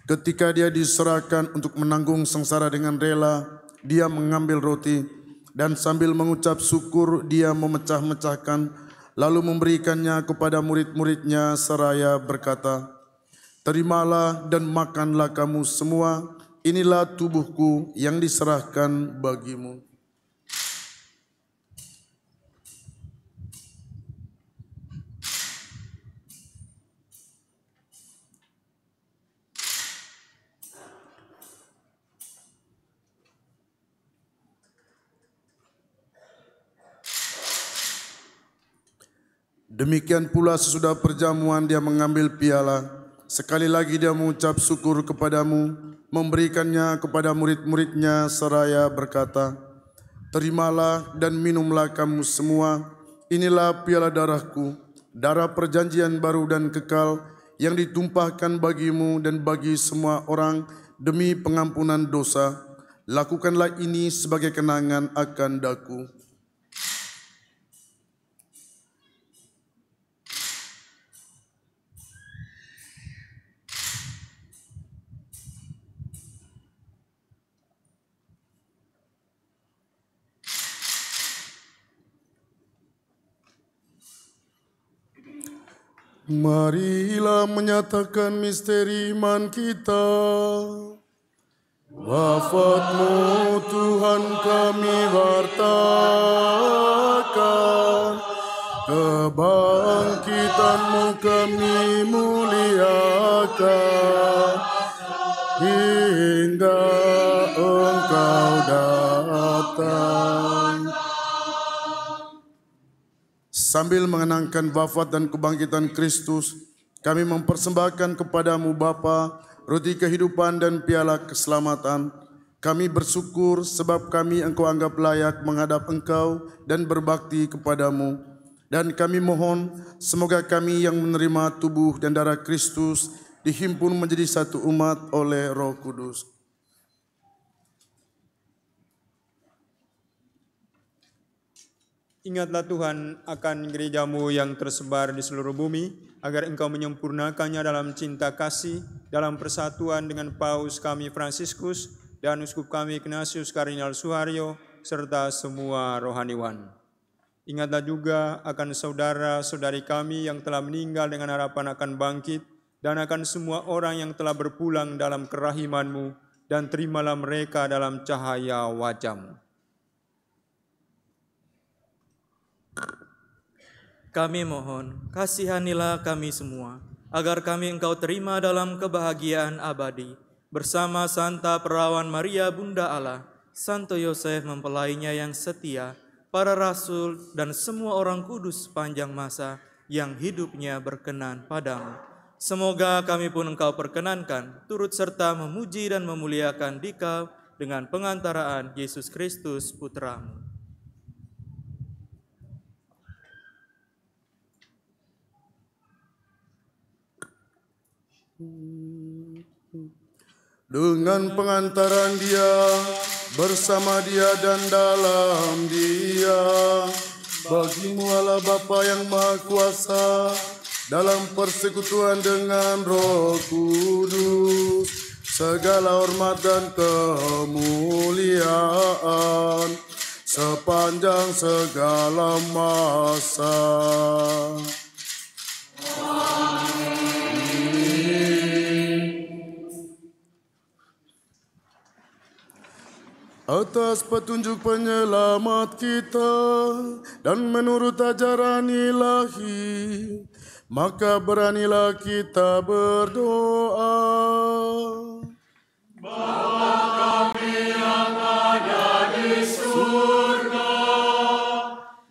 Speaker 2: Ketika Dia diserahkan untuk menanggung sengsara dengan rela, Dia mengambil roti, dan sambil mengucap syukur Dia memecah-mecahkan, lalu memberikannya kepada murid-muridnya seraya berkata, "Terimalah dan makanlah kamu semua, inilah tubuhku yang diserahkan bagimu." Demikian pula sesudah perjamuan Dia mengambil piala. Sekali lagi Dia mengucap syukur kepadamu, memberikannya kepada murid-muridnya seraya berkata, "Terimalah dan minumlah kamu semua, inilah piala darahku, darah perjanjian baru dan kekal, yang ditumpahkan bagimu dan bagi semua orang demi pengampunan dosa. Lakukanlah ini sebagai kenangan akan daku." Marilah menyatakan misteri iman kita. Wafat-Mu Tuhan kami wartakan, kebangkitan-Mu kami muliakan, hingga Engkau datang. Sambil mengenangkan wafat dan kebangkitan Kristus, kami mempersembahkan kepadamu Bapa, roti kehidupan dan piala keselamatan. Kami bersyukur sebab kami Engkau anggap layak menghadap Engkau dan berbakti kepadamu. Dan kami mohon, semoga kami yang menerima tubuh dan darah Kristus dihimpun menjadi satu umat oleh Roh Kudus.
Speaker 6: Ingatlah Tuhan akan gereja-Mu yang tersebar di seluruh bumi, agar Engkau menyempurnakannya dalam cinta kasih, dalam persatuan dengan Paus kami Fransiskus dan Uskup kami Ignatius Kardinal Suharyo, serta semua rohaniwan. Ingatlah juga akan saudara-saudari kami yang telah meninggal dengan harapan akan bangkit, dan akan semua orang yang telah berpulang dalam kerahiman-Mu, dan terimalah mereka dalam cahaya wajah-Mu.
Speaker 7: Kami mohon, kasihanilah kami semua, agar kami Engkau terima dalam kebahagiaan abadi, bersama Santa Perawan Maria Bunda Allah, Santo Yosef mempelainya yang setia, para rasul dan semua orang kudus sepanjang masa yang hidupnya berkenan padamu. Semoga kami pun Engkau perkenankan, turut serta memuji dan memuliakan Dikau dengan pengantaraan Yesus Kristus Putra-Mu.
Speaker 2: Dengan pengantaran Dia, bersama Dia dan dalam Dia, bagi-Mu Allah Bapa yang Maha Kuasa, dalam persekutuan dengan Roh Kudus, segala hormat dan kemuliaan sepanjang segala masa. Atas petunjuk penyelamat kita dan menurut ajaran ilahi, maka beranilah kita berdoa.
Speaker 3: Bapa kami yang ada di surga,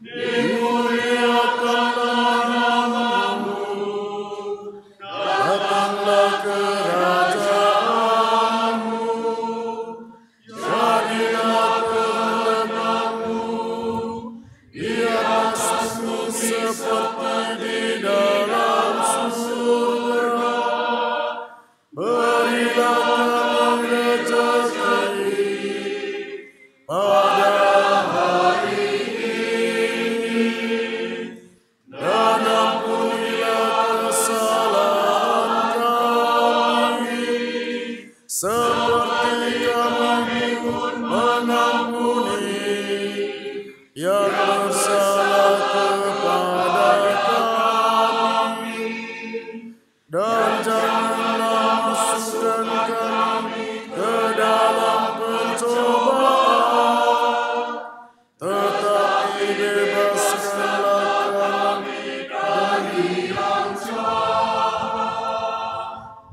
Speaker 3: dimuliakanlah nama-Mu, datanglah kerajaan-Mu, jadilah kehendak-Mu di atas bumi seperti di dalam surga. Berilah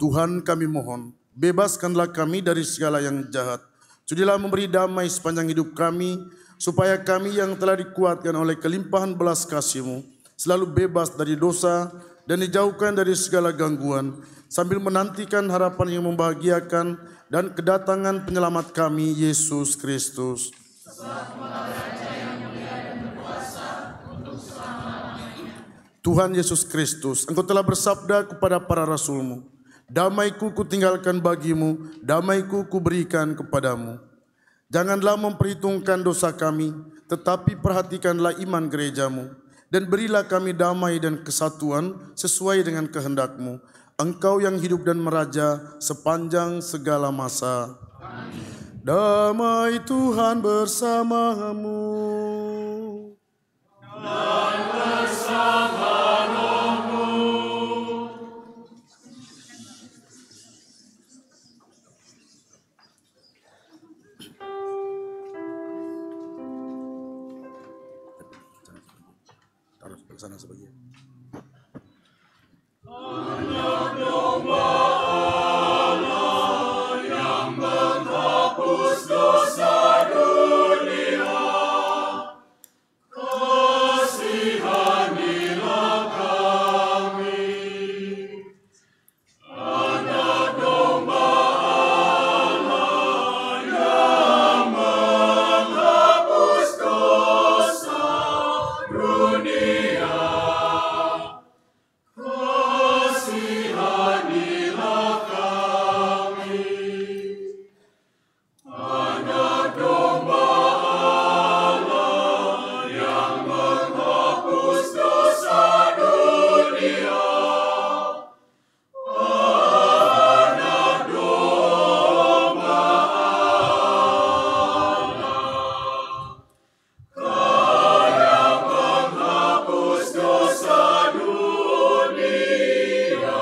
Speaker 2: Tuhan kami mohon, bebaskanlah kami dari segala yang jahat. Sudilah memberi damai sepanjang hidup kami, supaya kami yang telah dikuatkan oleh kelimpahan belas kasih-Mu selalu bebas dari dosa dan dijauhkan dari segala gangguan, sambil menantikan harapan yang membahagiakan dan kedatangan penyelamat kami, Yesus Kristus. Tuhan Yesus Kristus, Engkau telah bersabda kepada para rasul-Mu, damaiku kutinggalkan bagimu, damaiku kuberikan kepadamu. Janganlah memperhitungkan dosa kami, tetapi perhatikanlah iman gereja-Mu, dan berilah kami damai dan kesatuan sesuai dengan kehendak-Mu. Engkau yang hidup dan meraja sepanjang segala masa. Amin. Damai Tuhan bersamamu. Dan bersama rohmu. Taruh ke sana sebagian. Anak domba Allah yang menghapus dosa dunia, kasihanilah kami. Anak domba Allah yang menghapus dosa dunia, kasihanilah kami. Anak domba Allah yang menghapus dosa dunia, anak domba Allah, Kau yang menghapus dosa dunia,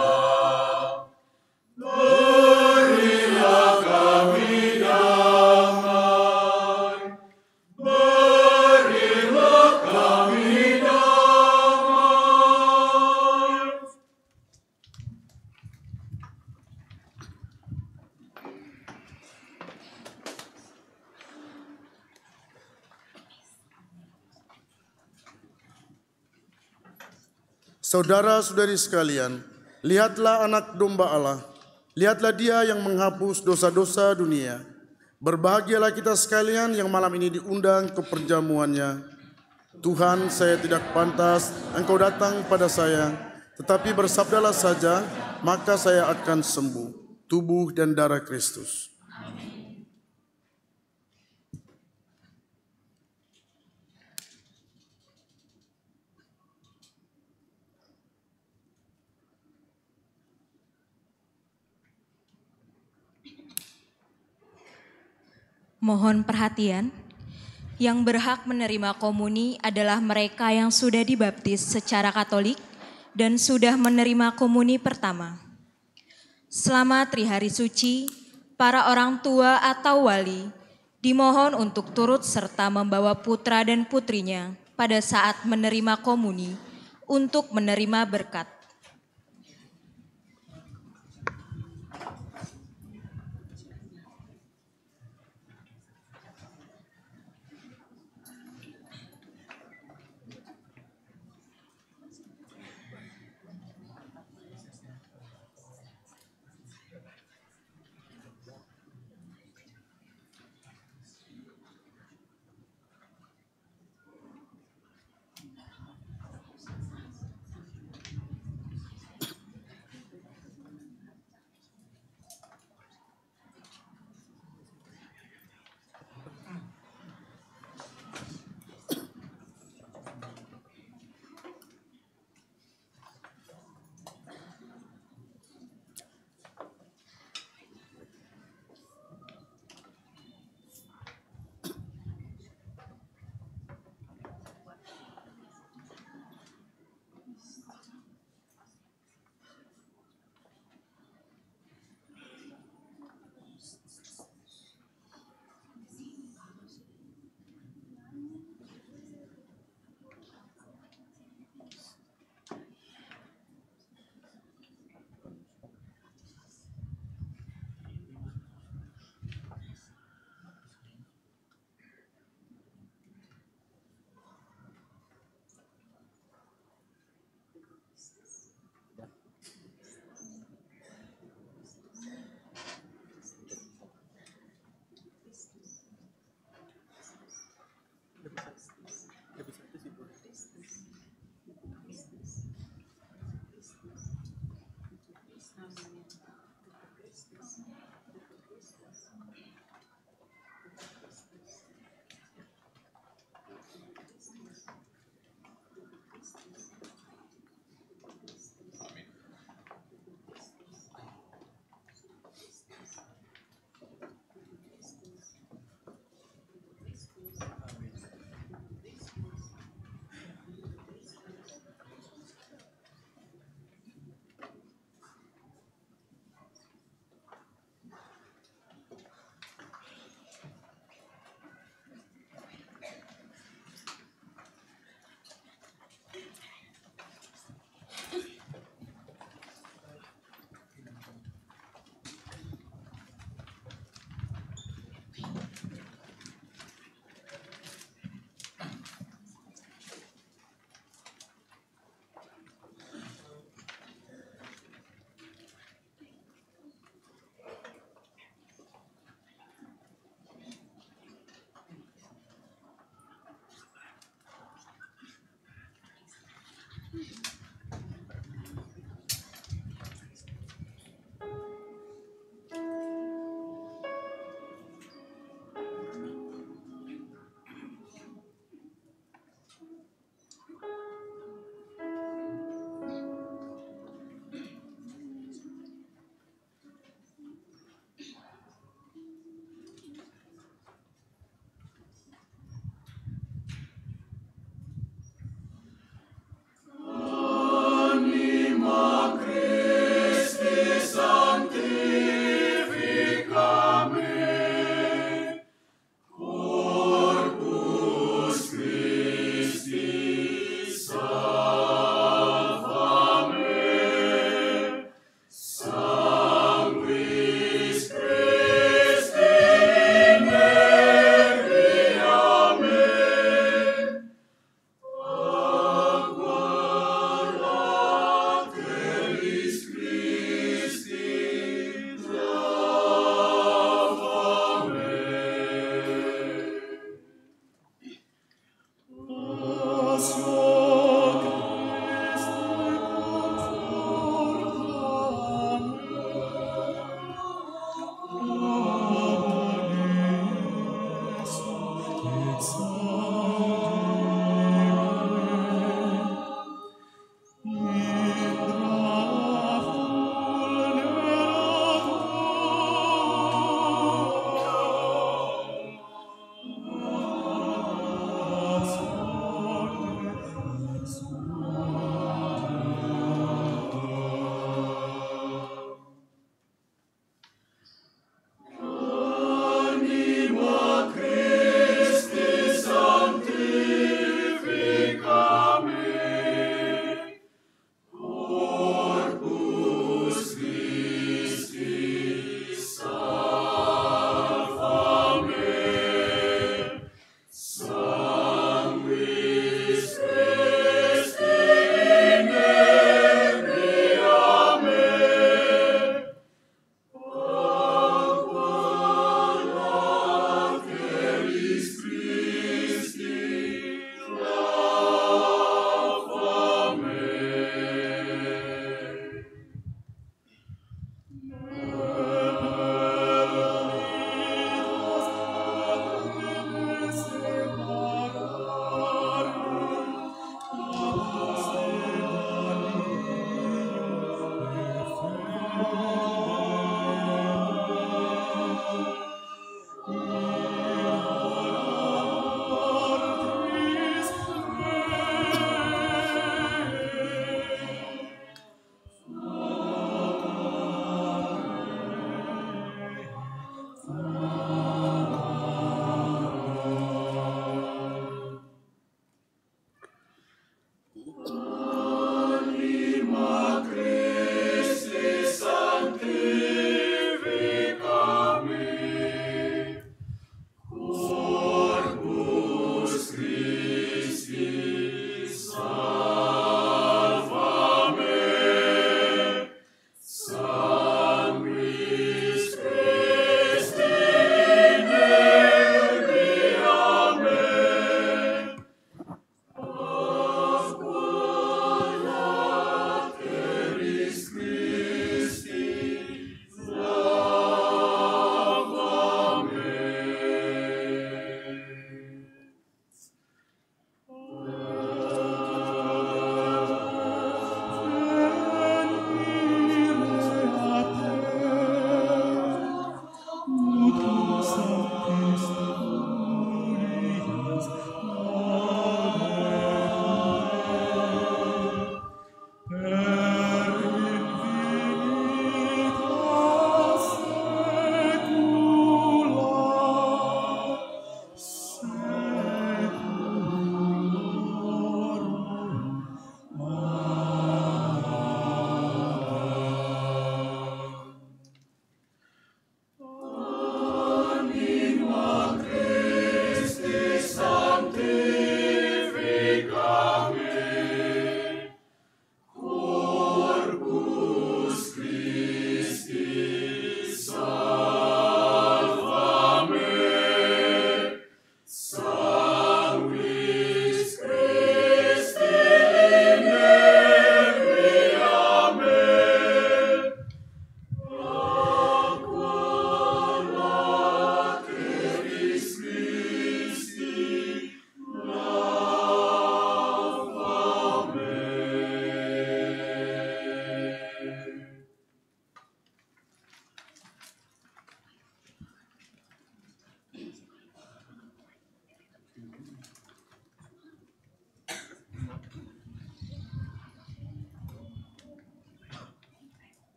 Speaker 2: berilah kami damai, berilah kami damai. Saudara-saudari sekalian, lihatlah anak domba Allah, lihatlah dia yang menghapus dosa-dosa dunia. Berbahagialah kita sekalian yang malam ini diundang ke perjamuannya. Tuhan, saya tidak pantas Engkau datang pada saya, tetapi bersabdalah saja, maka saya akan sembuh. Tubuh dan darah Kristus.
Speaker 1: Mohon perhatian, yang berhak menerima komuni adalah mereka yang sudah dibaptis secara Katolik dan sudah menerima komuni pertama. Selama Trihari Suci, para orang tua atau wali dimohon untuk turut serta membawa putra dan putrinya pada saat menerima komuni untuk menerima berkat.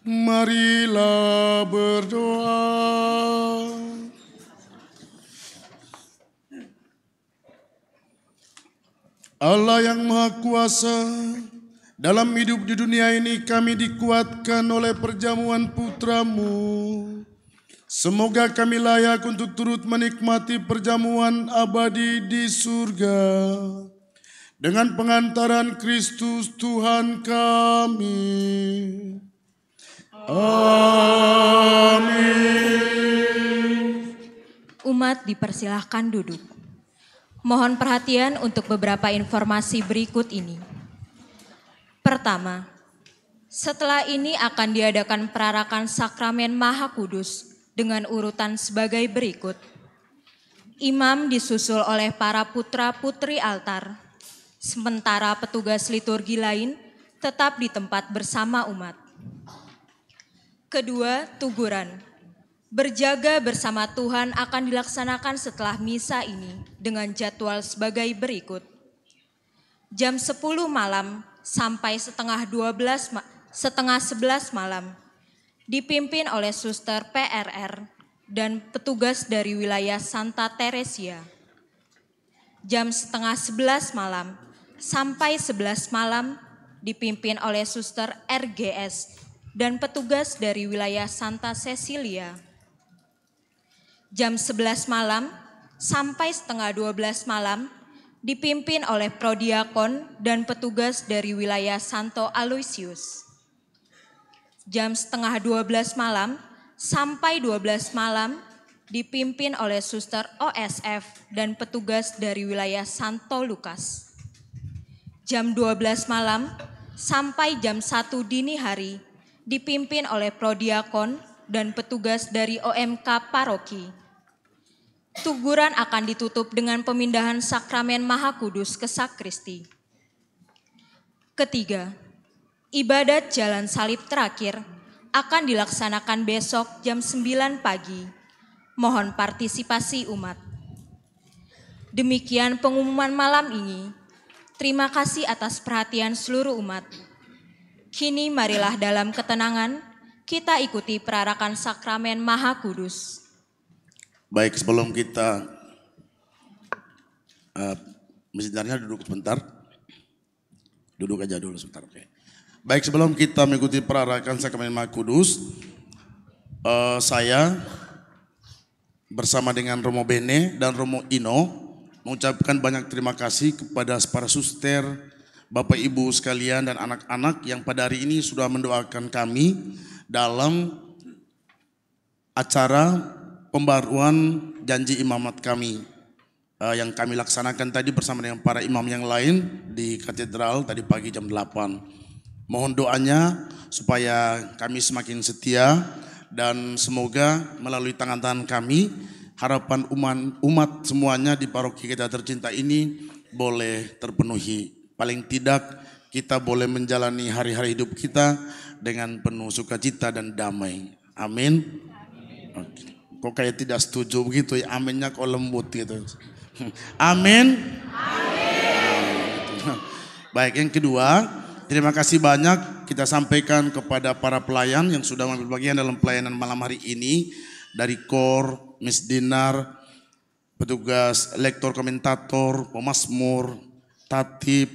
Speaker 2: Marilah berdoa. Allah yang Maha Kuasa, dalam hidup di dunia ini kami dikuatkan oleh perjamuan Putra-Mu. Semoga kami layak untuk turut menikmati perjamuan abadi di surga. Dengan pengantaran Kristus Tuhan kami. Amin.
Speaker 1: Umat dipersilahkan duduk. Mohon perhatian untuk beberapa informasi berikut ini. Pertama, setelah ini akan diadakan perarakan sakramen Maha Kudus dengan urutan sebagai berikut. Imam disusul oleh para putra-putri altar, sementara petugas liturgi lain tetap di tempat bersama umat. Kedua, tuguran. Berjaga bersama Tuhan akan dilaksanakan setelah misa ini dengan jadwal sebagai berikut. Jam 10 malam sampai setengah 11 malam dipimpin oleh Suster PRR dan petugas dari wilayah Santa Teresia. Jam setengah 11 malam sampai 11 malam dipimpin oleh Suster RGS dan petugas dari wilayah Santa Cecilia. Jam 11 malam sampai setengah 12 malam dipimpin oleh Prodiakon dan petugas dari wilayah Santo Aloysius. Jam setengah 12 malam sampai 12 malam dipimpin oleh Suster OSF dan petugas dari wilayah Santo Lukas. Jam 12 malam sampai jam 1 dini hari dipimpin oleh Prodiakon dan petugas dari OMK Paroki. Tuguran akan ditutup dengan pemindahan sakramen Maha Kudus ke sakristi. Ketiga, ibadat jalan salib terakhir akan dilaksanakan besok jam 9 pagi. Mohon partisipasi umat. Demikian pengumuman malam ini. Terima kasih atas perhatian seluruh umat. Kini marilah dalam ketenangan kita ikuti perarakan sakramen Maha Kudus.
Speaker 2: Baik, sebelum kita misidarnya duduk sebentar. Duduk aja dulu sebentar. Oke. Baik, sebelum kita mengikuti perarakan sakramen Maha Kudus, saya bersama dengan Romo Bene dan Romo Ino mengucapkan banyak terima kasih kepada para suster, Bapak Ibu sekalian dan anak-anak yang pada hari ini sudah mendoakan kami dalam acara pembaruan janji imamat kami yang kami laksanakan tadi bersama dengan para imam yang lain di katedral tadi pagi jam 8. Mohon doanya supaya kami semakin setia dan semoga melalui tangan-tangan kami harapan umat semuanya di paroki kita tercinta ini boleh terpenuhi. Paling tidak kita boleh menjalani hari-hari hidup kita dengan penuh sukacita dan damai. Amin. Oke. Kok kayak tidak setuju begitu ya, aminnya kok lembut gitu. Amin. Baik, yang kedua, terima kasih banyak kita sampaikan kepada para pelayan yang sudah mengambil bagian dalam pelayanan malam hari ini. Dari KOR, Miss Dinar, petugas lektor komentator, pemazmur, tatib,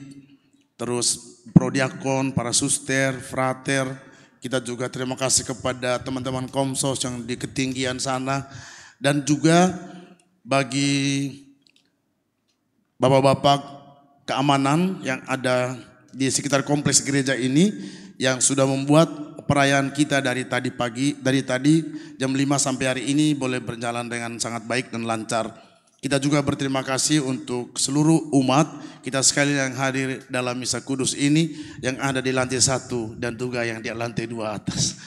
Speaker 2: terus prodiakon, para suster, frater. Kita juga terima kasih kepada teman-teman Komsos yang di ketinggian sana. Dan juga bagi bapak-bapak keamanan yang ada di sekitar kompleks gereja ini yang sudah membuat perayaan kita dari tadi jam 5 sampai hari ini boleh berjalan dengan sangat baik dan lancar. Kita juga berterima kasih untuk seluruh umat kita sekalian yang hadir dalam misa kudus ini yang ada di lantai 1 dan juga yang di lantai 2 atas.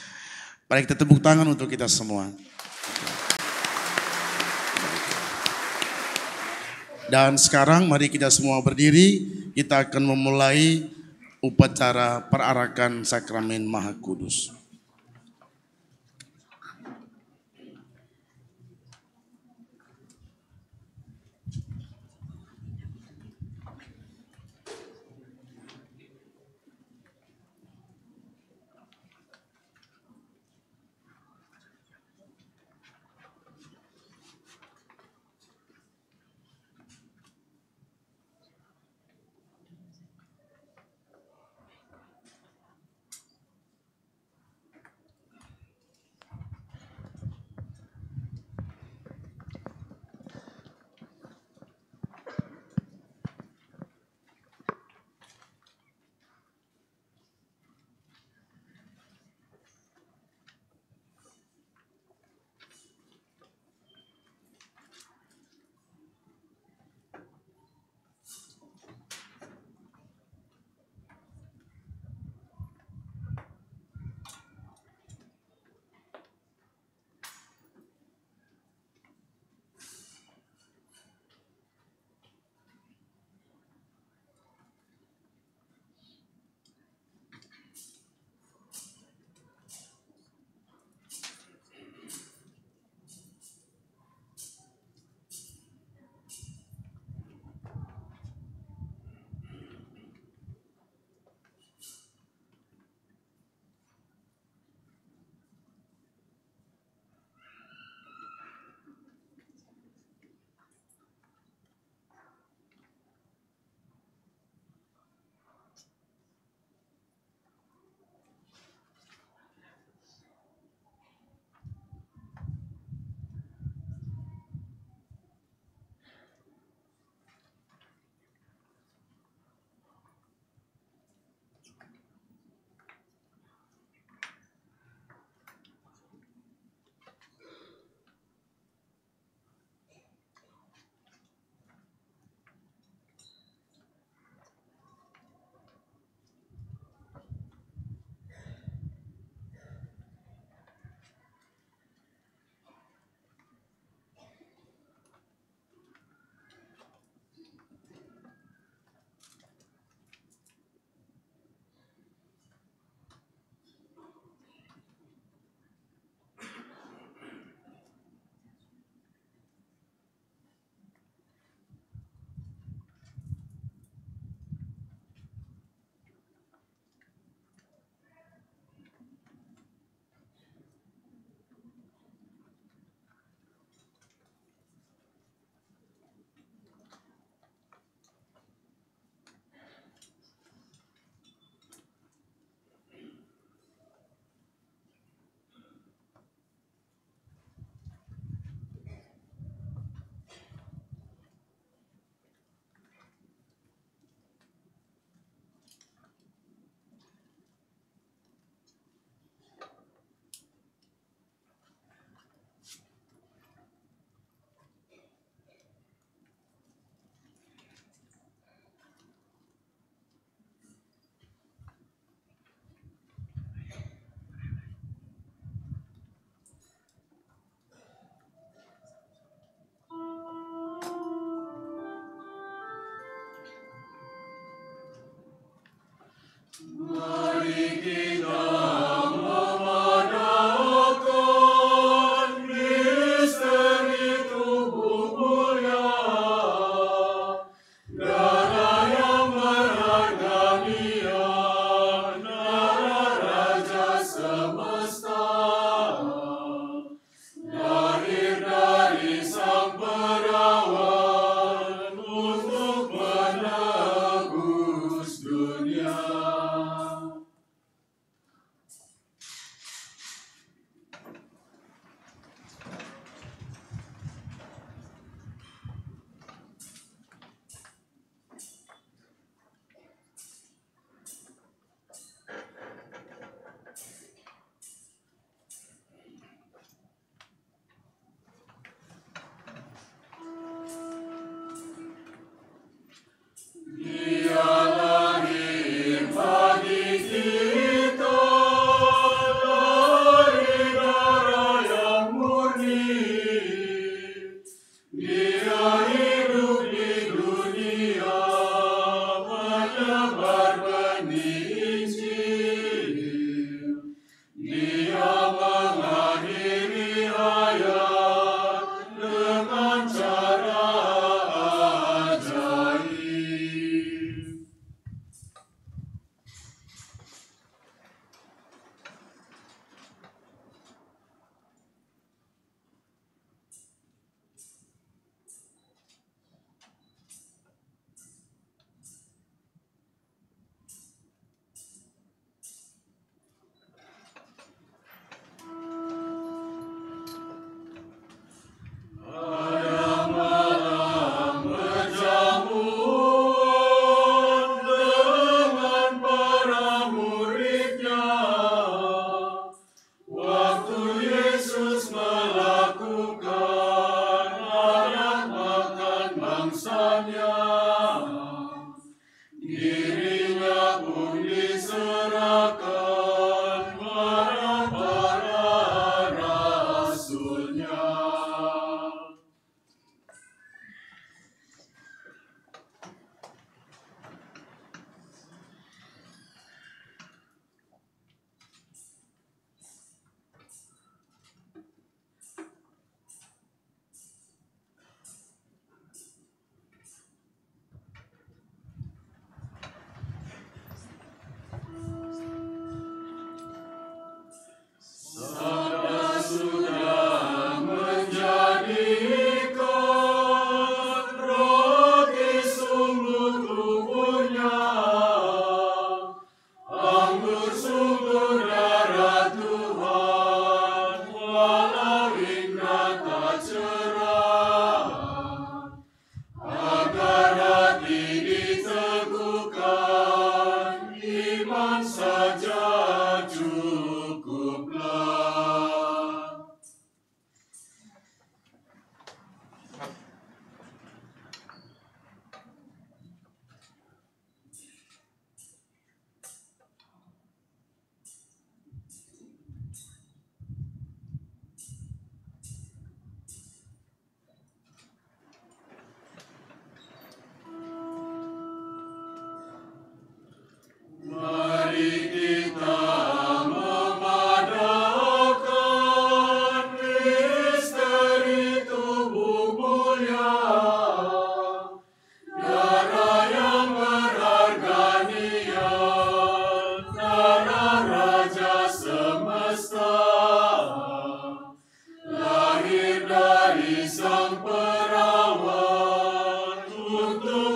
Speaker 2: Baik, kita tepuk tangan untuk kita semua. Dan sekarang mari kita semua berdiri, kita akan memulai upacara perarakan sakramen Maha Kudus.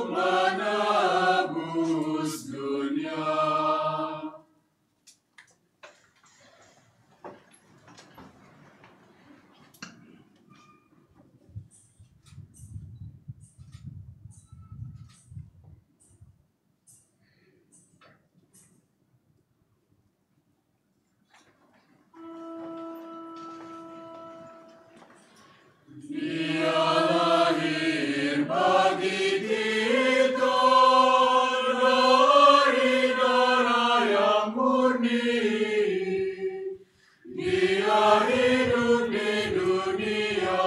Speaker 3: menebus dunia. Dia lahir bagi kita dari darah yang murni. Dia hidup di dunia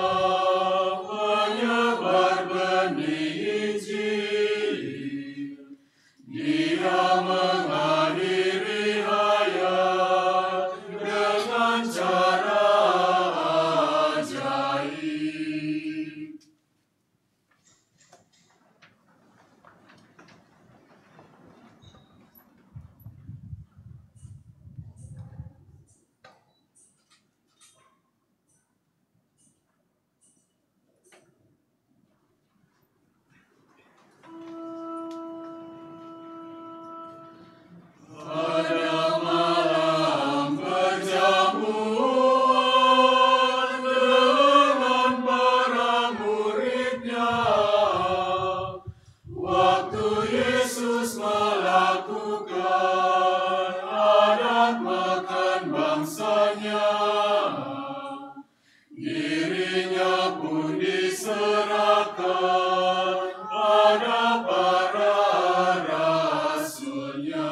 Speaker 3: menyebar benih Injil. Dia mengakhiri hayat dengan cara ajaib. Pada malam perjamuan dengan para muridnya, waktu Yesus melakukan adat makan bangsanya, dirinya pun diserahkan pada para rasulnya.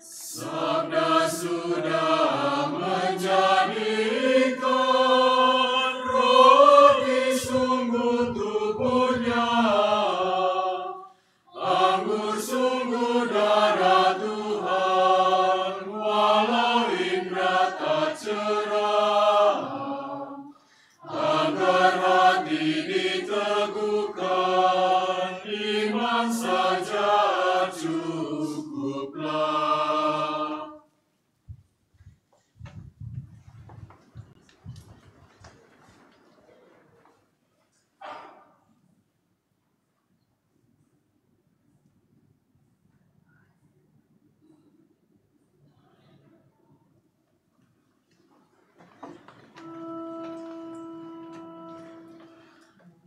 Speaker 3: Sabda sudah menjadikan roti sungguh tubuhnya, anggur sungguh darah Tuhan, walau indra tak cerah, agar hati diteguhkan, iman saja cukuplah.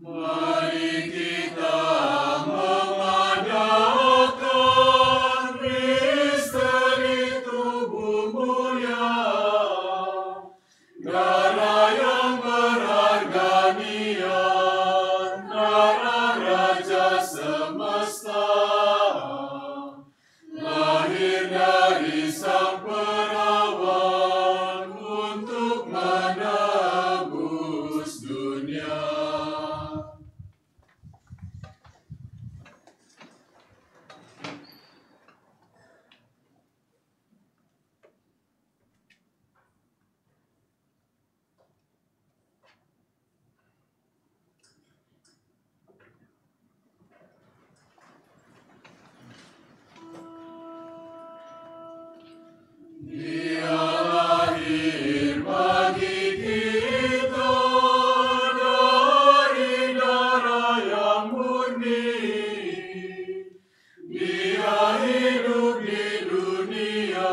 Speaker 3: Mari kita mengadakan misteri tubuh mulia, darah yang berharga niat, darah Raja semesta, lahir dari Sang Perawan untuk menebus dunia. Dia lahir bagi kita dari darah yang murni. Dia hidup di dunia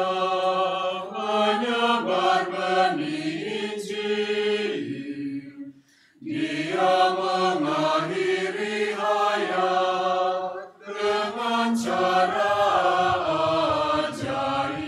Speaker 3: menyebar benih Injil. Dia mengakhiri hayat dengan cara ajaib.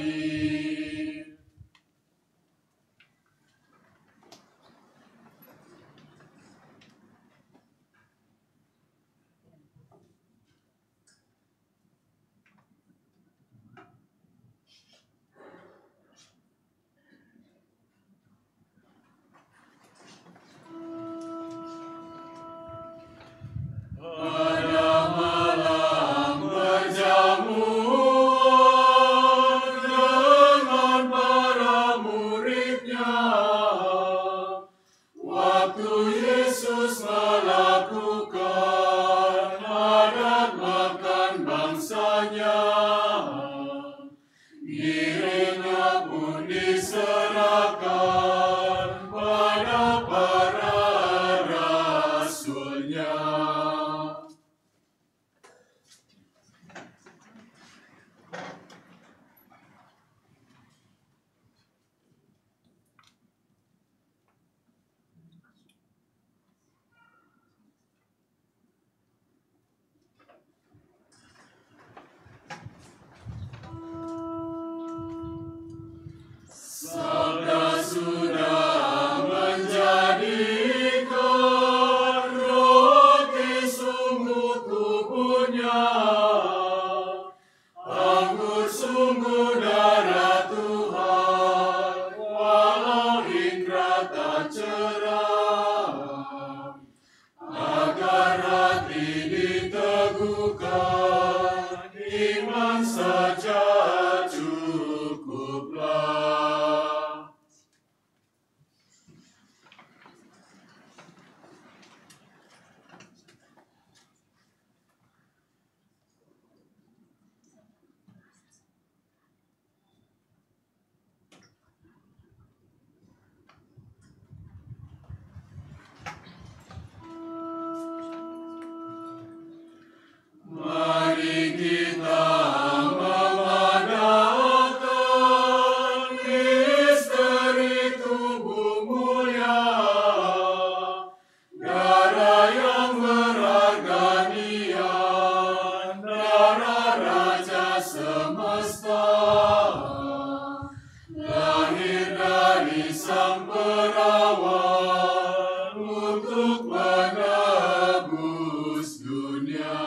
Speaker 3: tak cerah, agar hati diteguhkan, iman saja cukuplah. Mari kita mengadakan misteri tubuh mulia, darah yang berharga nian, darah Raja semesta, lahir dari Sang Perawan untuk menebus dunia.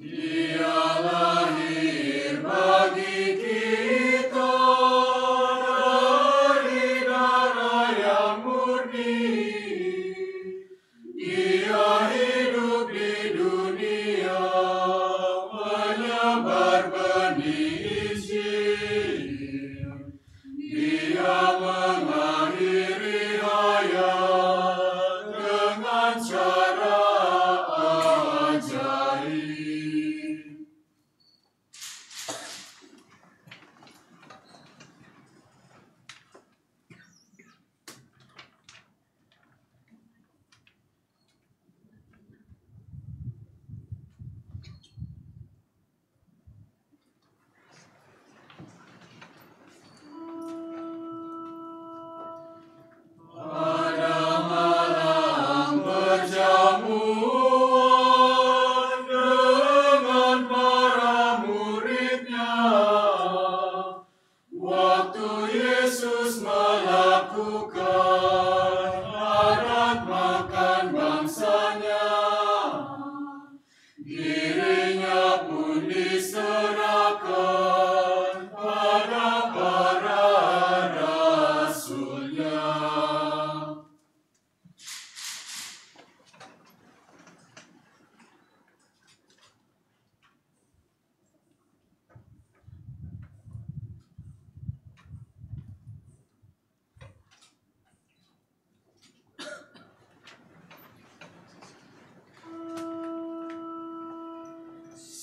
Speaker 3: Dia lahir bagi kita dari darah yang murni. Dia hidup di dunia, menyebar benih Injil. Dia mengakhiri hayat dengan cara ajaib. Pada malam perjamuan dengan para muridnya, waktu Yesus melakukan adat makan bangsanya, dirinya pun diserahkan pada para rasulnya.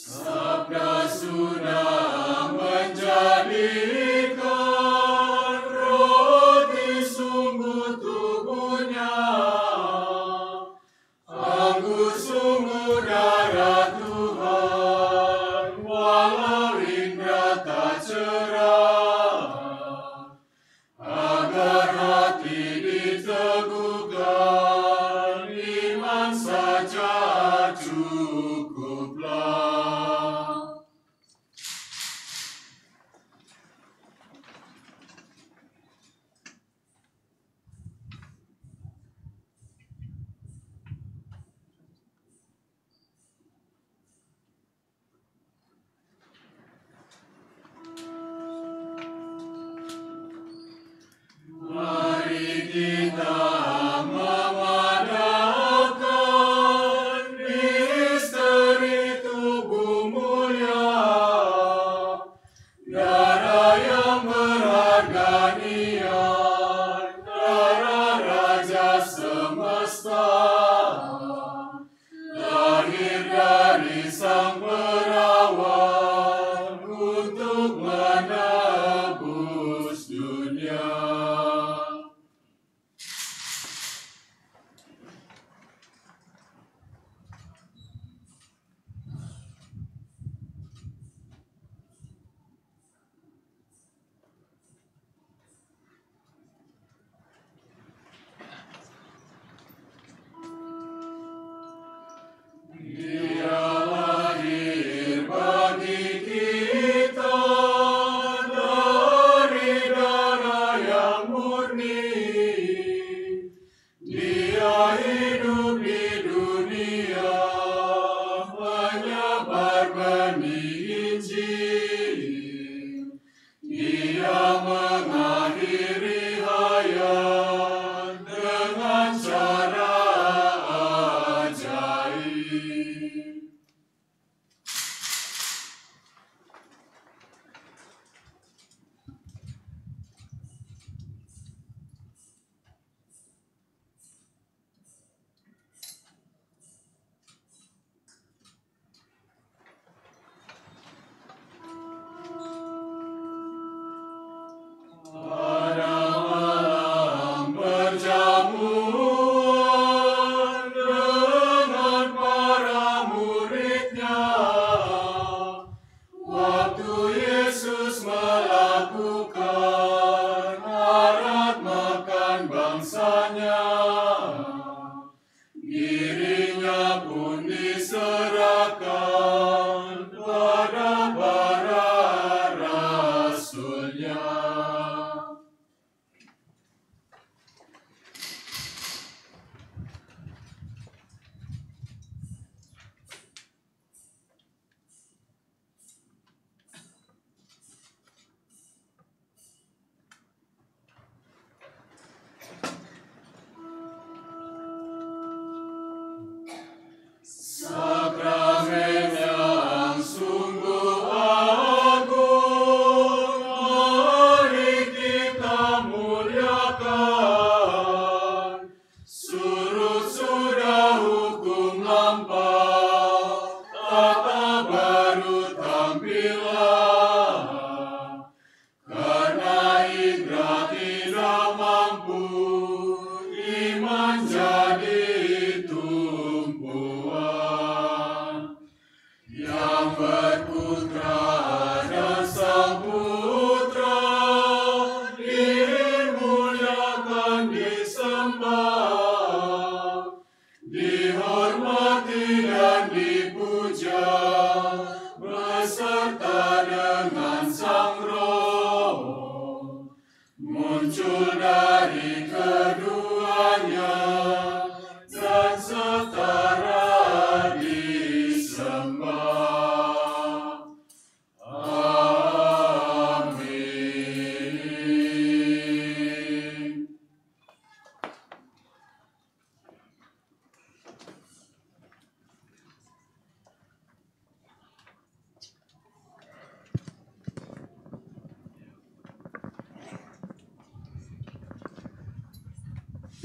Speaker 3: Sabda sudah menjadikan roti sungguh tubuhnya, anggur sungguh darah Tuhan, walau indra tak cerah, agar hati diteguhkan, iman saja cukuplah. Mari kita mengadakan misteri tubuh mulia, darah yang berharga nian, darah Raja semesta, lahir dari Sang Perawan untuk menebus dunia. Dia lahir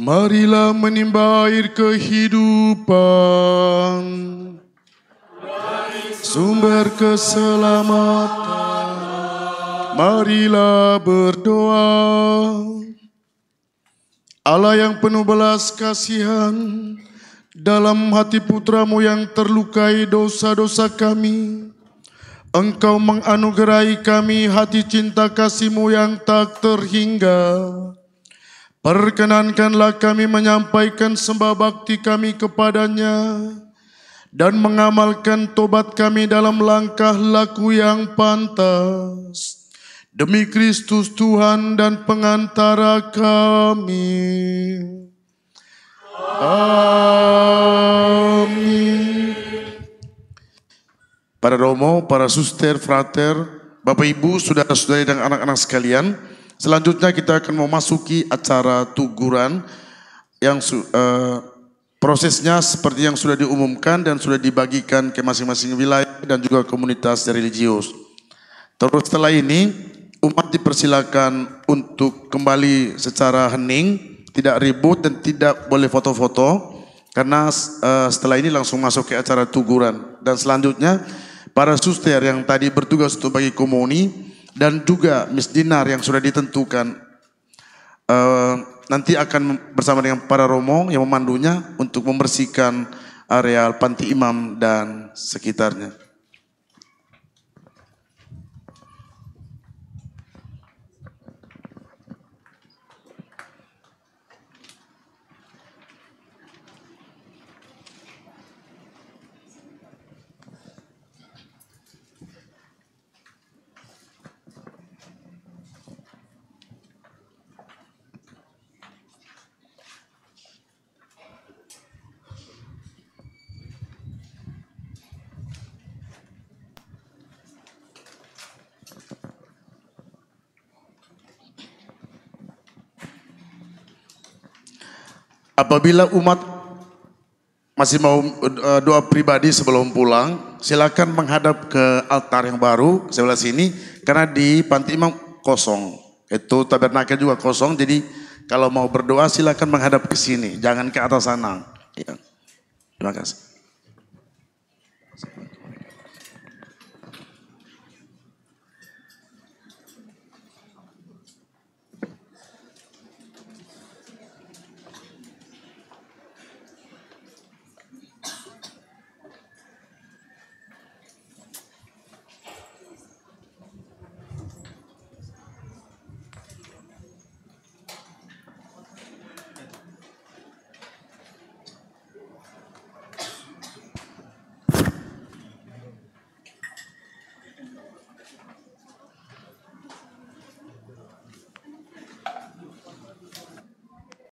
Speaker 2: Marilah menimba air kehidupan, sumber keselamatan. Marilah berdoa. Allah yang penuh belas kasihan, dalam hati putramu yang terlukai dosa-dosa kami, Engkau menganugerahi kami hati cinta kasih-Mu yang tak terhingga. Perkenankanlah kami menyampaikan sembah bakti kami kepadanya dan mengamalkan tobat kami dalam langkah laku yang pantas. Demi Kristus Tuhan dan pengantara kami. Amin. Para Romo, para suster, frater, Bapak Ibu, saudara-saudari dan anak-anak sekalian, selanjutnya kita akan memasuki acara tuguran yang prosesnya seperti yang sudah diumumkan dan sudah dibagikan ke masing-masing wilayah dan juga komunitas religius. Terus setelah ini umat dipersilakan untuk kembali secara hening, tidak ribut dan tidak boleh foto-foto karena setelah ini langsung masuk ke acara tuguran. Dan selanjutnya para suster yang tadi bertugas untuk bagi komuni dan juga misdinar yang sudah ditentukan nanti akan bersama dengan para romo yang memandunya untuk membersihkan areal panti imam dan sekitarnya. Apabila umat masih mau doa pribadi sebelum pulang, silakan menghadap ke altar yang baru sebelah sini karena di panti imam kosong. Itu tabernakel juga kosong, jadi kalau mau berdoa silakan menghadap ke sini, jangan ke atas sana. Ya. Terima kasih.